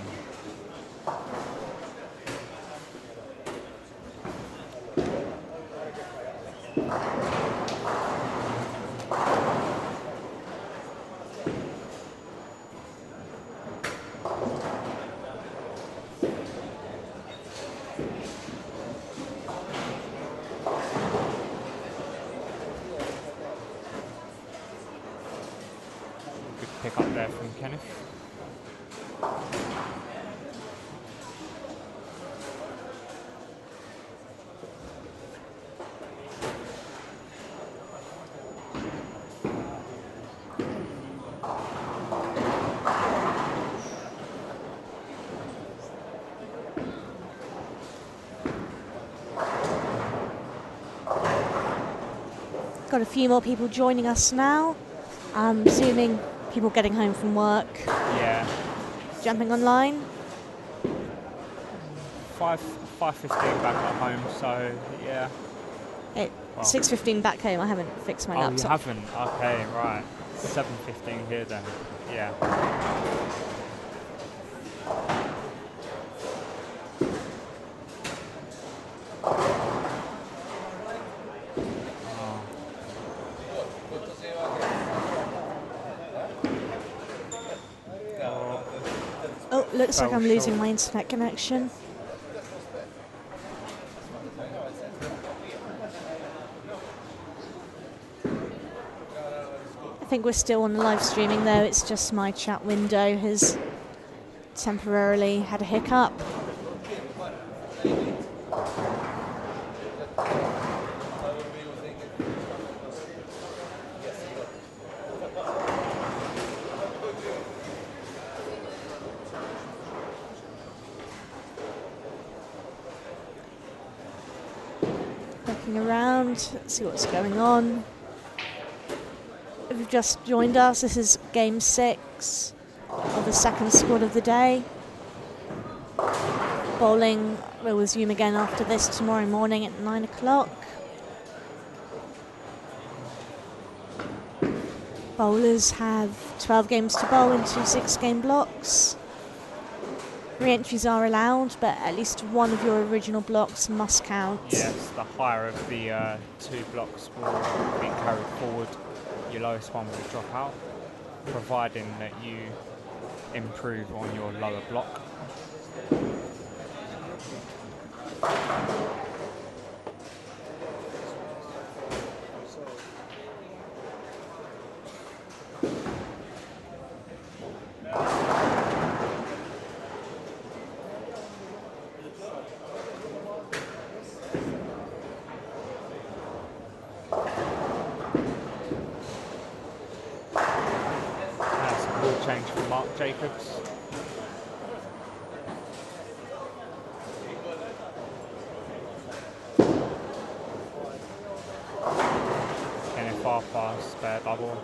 Good pick up there from Kenneth. Got a few more people joining us now. I'm assuming people getting home from work. Yeah. Jumping online. 5:15 back at home, so yeah. It, Well. 6:15 back home. I haven't fixed my Oh, laptop. you haven't? Okay, right. 7:15 here then. Yeah. Oh, looks like Fell I'm losing short. my internet connection. I think we're still on the live streaming though, it's just my chat window has temporarily had a hiccup. Looking around, let's see what's going on. If you've just joined us, this is game 6 of the second squad of the day. Bowling will resume again after this tomorrow morning at 9 o'clock. Bowlers have 12 games to bowl into 6-game blocks. Re-entries are allowed, but at least one of your original blocks must count. Yes, the higher of the 2 blocks will be carried forward. Your lowest one will drop out, providing that you improve on your lower block. Change for Mark Jacobs. NFR pass, spare double.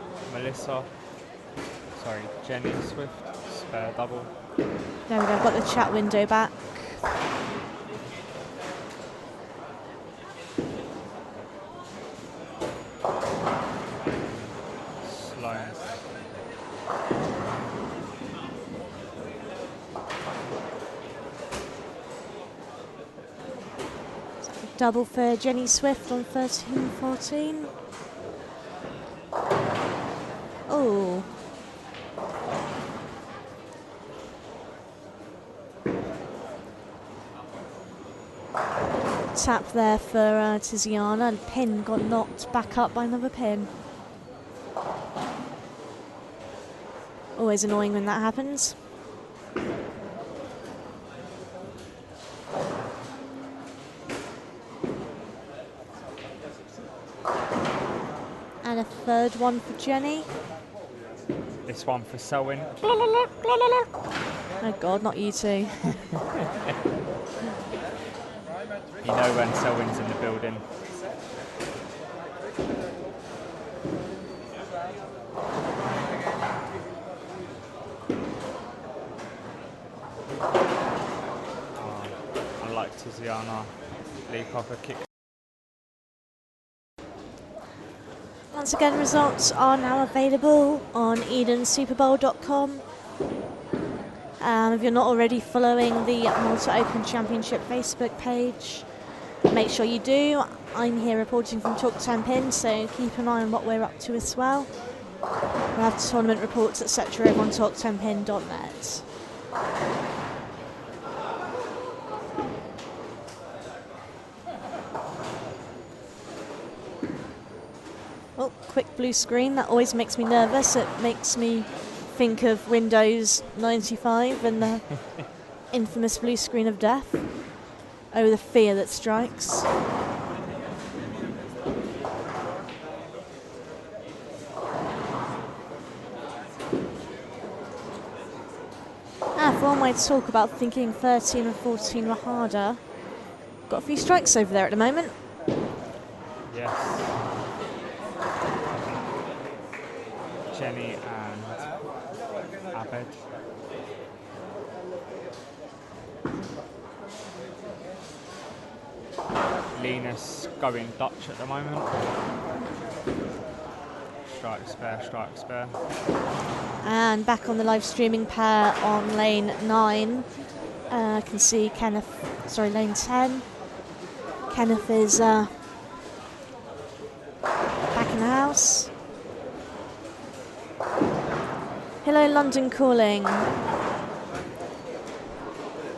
Jenny Swift, spare double. There we go, I've got the chat window back. Double for Jenny Swift on 13-14. Oh. Tap there for Tiziana, and pin got knocked back up by another pin. Always annoying when that happens. And a third one for Jenny. This one for Selwyn. Oh God, not you two. You know when Selwyn's in the building. Unlike Tiziana, leap off a kick. Once again, results are now available on EdenSuperbowl.com. If you're not already following the Malta Open Championship Facebook page, make sure you do. I'm here reporting from Talk 10 Pin, so keep an eye on what we're up to as well. We'll have tournament reports, etc. over on talk10pin.net. Oh, quick blue screen. That always makes me nervous. It makes me think of Windows 95 and the infamous blue screen of death. Oh, the fear that strikes. For all my talk about thinking 13 and 14 were harder, got a few strikes over there at the moment. Yes. Jenny and Abed. Linus going Dutch at the moment. Strike spare, strike spare. And back on the live streaming pair on lane 9. I can see Kenneth, sorry, lane 10. Kenneth is back in the house. Hello, London calling,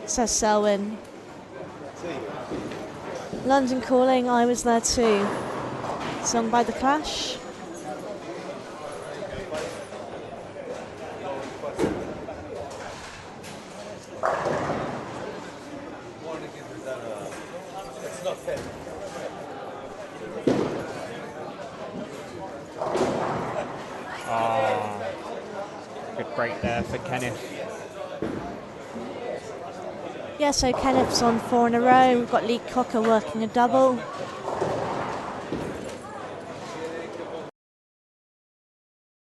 says Selwyn. London calling, I was there too. Sung by The Clash. Good break there for Kenneth. Yeah, so Kenneth's on 4 in a row. We've got Lee Cocker working a double.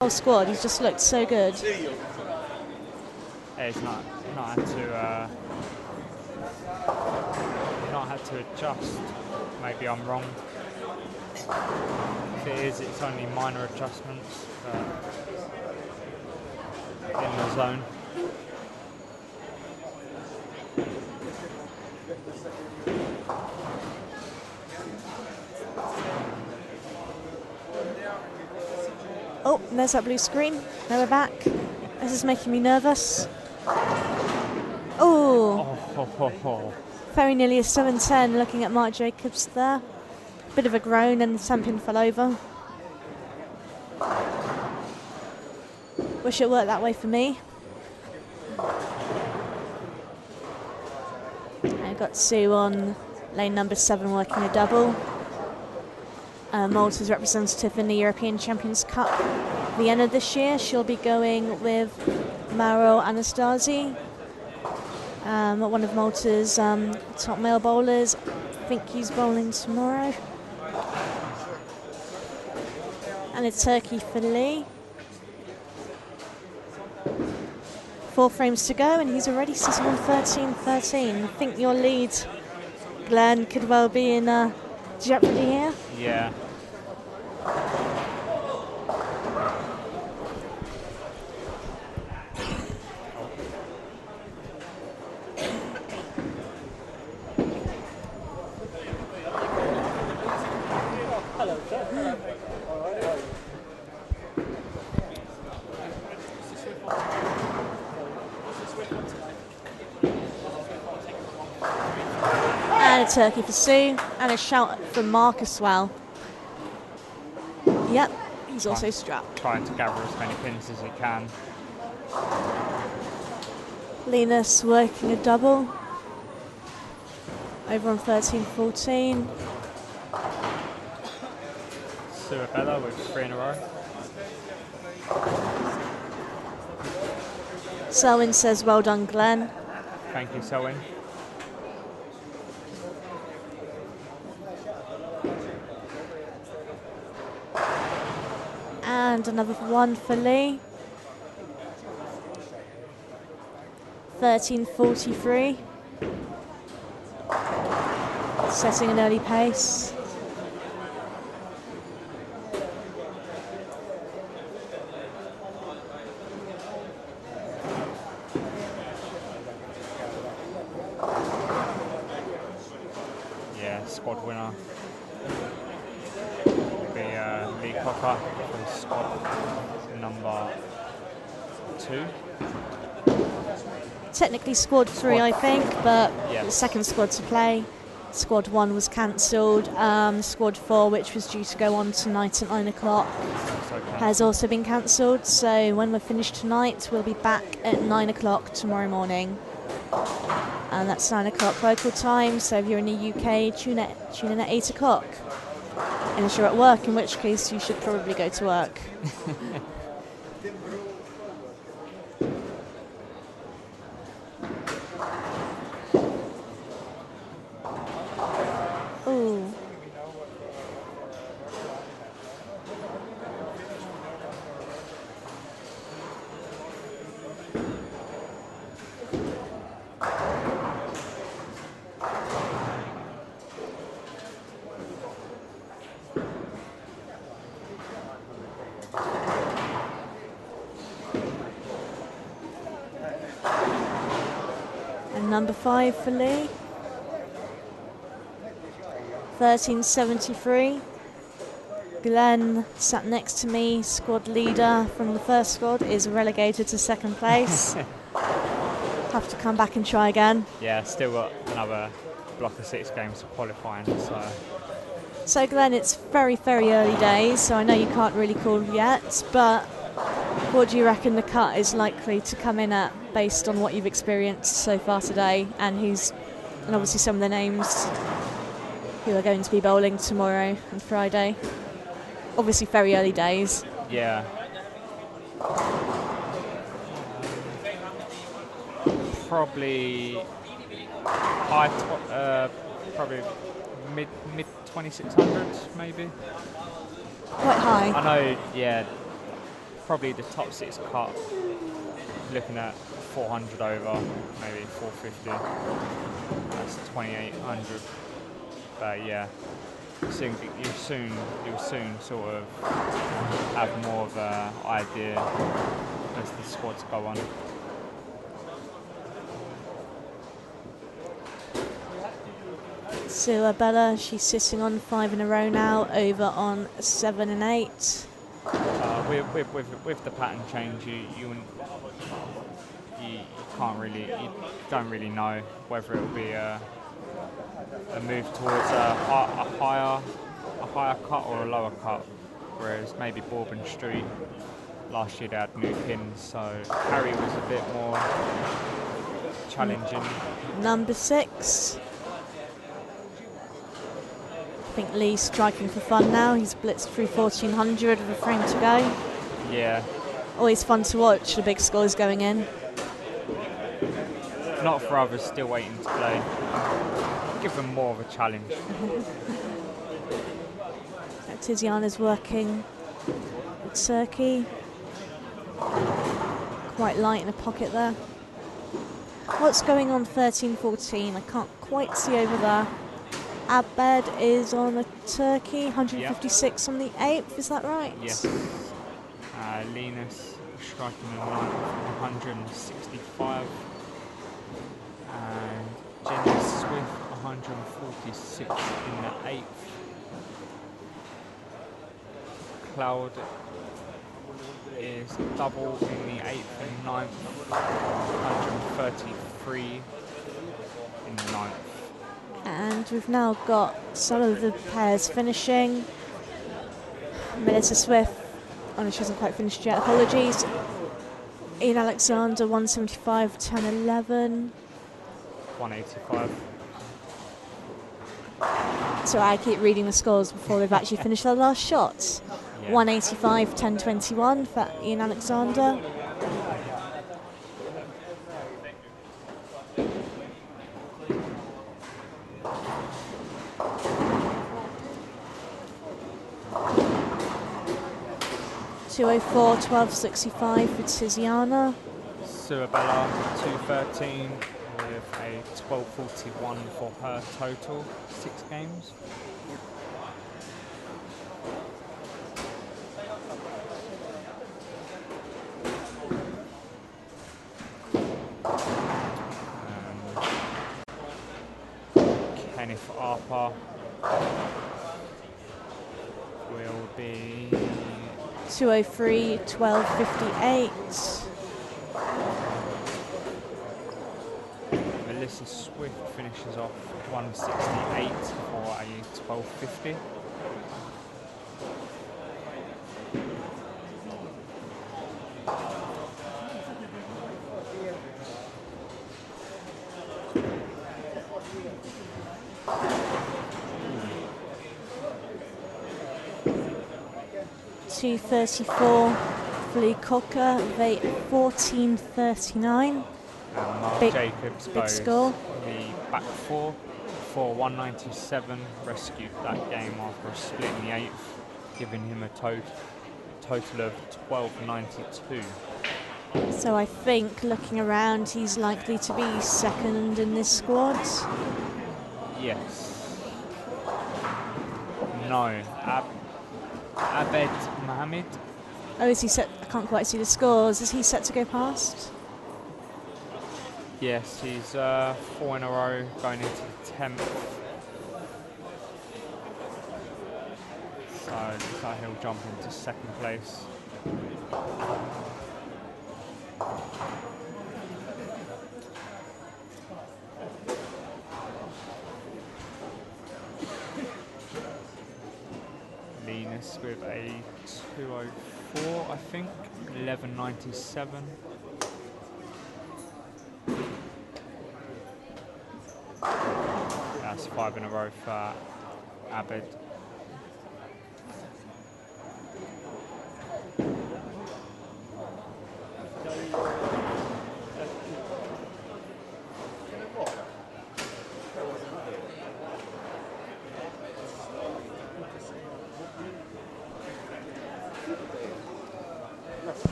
Whole squad, he's just looked so good. Yeah, he's not had to adjust. Maybe I'm wrong. If it is, it's only minor adjustments, but in the zone. Oh, and there's that blue screen. Now we're back. This is making me nervous. Oh, very nearly a 7-10 looking at Mark Jacobs there. Bit of a groan and the champion fell over. Wish it worked that way for me. I've got Sue on lane number 7 working a double. Malta's representative in the European Champions Cup Vienna this year. She'll be going with Mauro Anastasi, one of Malta's top male bowlers. I think he's bowling tomorrow. And a turkey for Lee. 4 frames to go, and he's already sitting on 13-13. I think your lead, Glenn, could well be in jeopardy here. Yeah. And a turkey for Sue, and a shout from Mark as well. Yep, he's also struck. Trying to gather as many pins as he can. Linus working a double. Over on 13-14. Suabella with 3 in a row. Selwyn says, well done, Glenn. Thank you, Selwyn. And another one for Lee. 13:43. Setting an early pace. Yeah, squad winner. Lee Cocker for squad number 2. Technically squad 3, I think, but Yeah. the second squad to play. Squad 1 was cancelled. Squad 4, which was due to go on tonight at 9 o'clock, has also been cancelled. So when we're finished tonight, we'll be back at 9 o'clock tomorrow morning. And that's 9 o'clock local time. So if you're in the UK, tune in at 8 o'clock. Unless you're at work, in which case you should probably go to work. Ooh. number 5 for Lee. 1373. Glenn sat next to me, squad leader from the first squad, is relegated to second place. Have to come back and try again. Yeah, still got another block of 6 games to qualifying. So Glenn, it's very, very early days, so I know you can't really call yet, but what do you reckon the cut is likely to come in at based on what you've experienced so far today, and obviously some of the names who are going to be bowling tomorrow and Friday? Obviously very early days. Yeah. Probably probably mid 2600s maybe. Quite high. I know, yeah. Probably the top 6 cut, looking at 400 over, maybe 450. That's 2800. But yeah, you'll soon sort of have more of an idea as the squads go on. So Bella, she's sitting on 5 in a row now, over on 7 and 8. With the pattern change, you don't really know whether it will be a move towards a higher cut or a lower cut. Whereas maybe Bourbon Street last year they had new pins, so Harry was a bit more challenging. Number 6. I think Lee's striking for fun now. He's blitzed through 1400 with a frame to go. Yeah. Always fun to watch the big scores going in. Not for others still waiting to play. Give them more of a challenge. Tiziana's working with Turkey. Quite light in a pocket there. What's going on 13-14? I can't quite see over there. Abed is on a Turkey, 156 on the 8th, is that right? Yes. Linus striking a 165. And Jenny Swift, 146 in the 8th. Cloud is double in the 8th and 9th, 133 in the 9th. And we've now got some of the pairs finishing. Melissa Swift, oh no, she hasn't quite finished yet, apologies. Ian Alexander, 175, 10, 11. 185. So I keep reading the scores before they've actually finished their last shots. Yeah. 185, 10, 21 for Ian Alexander. .204, 1265 for Tiziana. Suabella, 213 with a 1241 for her total, 6 games. Kenneth Arper will be 203, 1258. Melissa Swift finishes off 168 for a 1250. .234 for Lee Cocker, 1439. And Mark Jacobs goes score. The back 4 for 197, rescued that game after a split in the 8th, giving him a total of 1292. So I think, looking around, he's likely to be second in this squad. Yes. No. Abed Mohammed. Oh, is he set? I can't quite see the scores. Is he set to go past? Yes, he's 4 in a row, going into the 10th. So he'll jump into 2nd place. Linus with a 2:04, I think, 11:97. That's 5 in a row for Abed.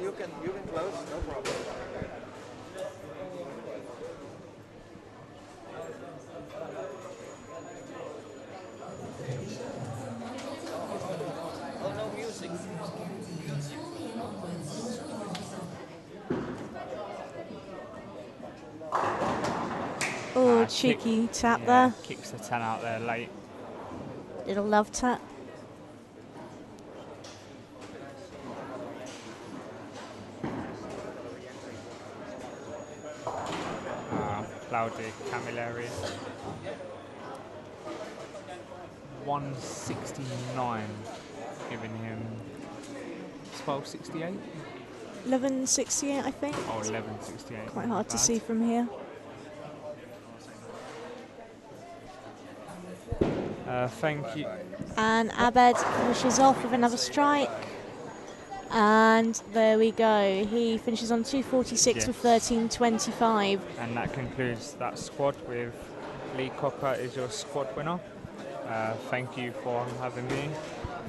You can close, no problem. Oh, no music. Oh, cheeky tap Yeah, there. kicks the 10 out there late. Little love tap. Claudio Camilleri. 169, giving him 1268. 11:68, I think. Oh, 1168. Quite hard to see from here. Thank you. And Abed finishes off with another strike. And there we go. He finishes on 2:46 with 13:25. And that concludes that squad with Lee Cocker is your squad winner. Thank you for having me.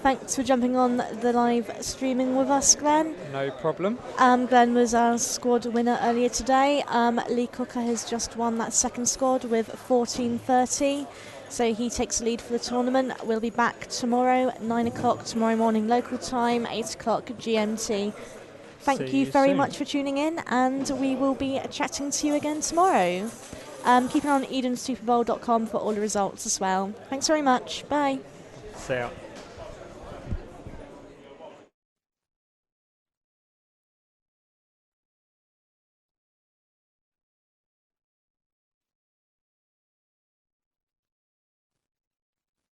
Thanks for jumping on the live streaming with us, Glenn. No problem. Glenn was our squad winner earlier today. Lee Cocker has just won that second squad with 14:30. So he takes the lead for the tournament. We'll be back tomorrow, 9 o'clock tomorrow morning local time, 8 o'clock GMT. Thank you very much for tuning in, and we will be chatting to you again tomorrow. Keep an eye on EdenSuperbowl.com for all the results as well. Thanks very much. Bye. See ya.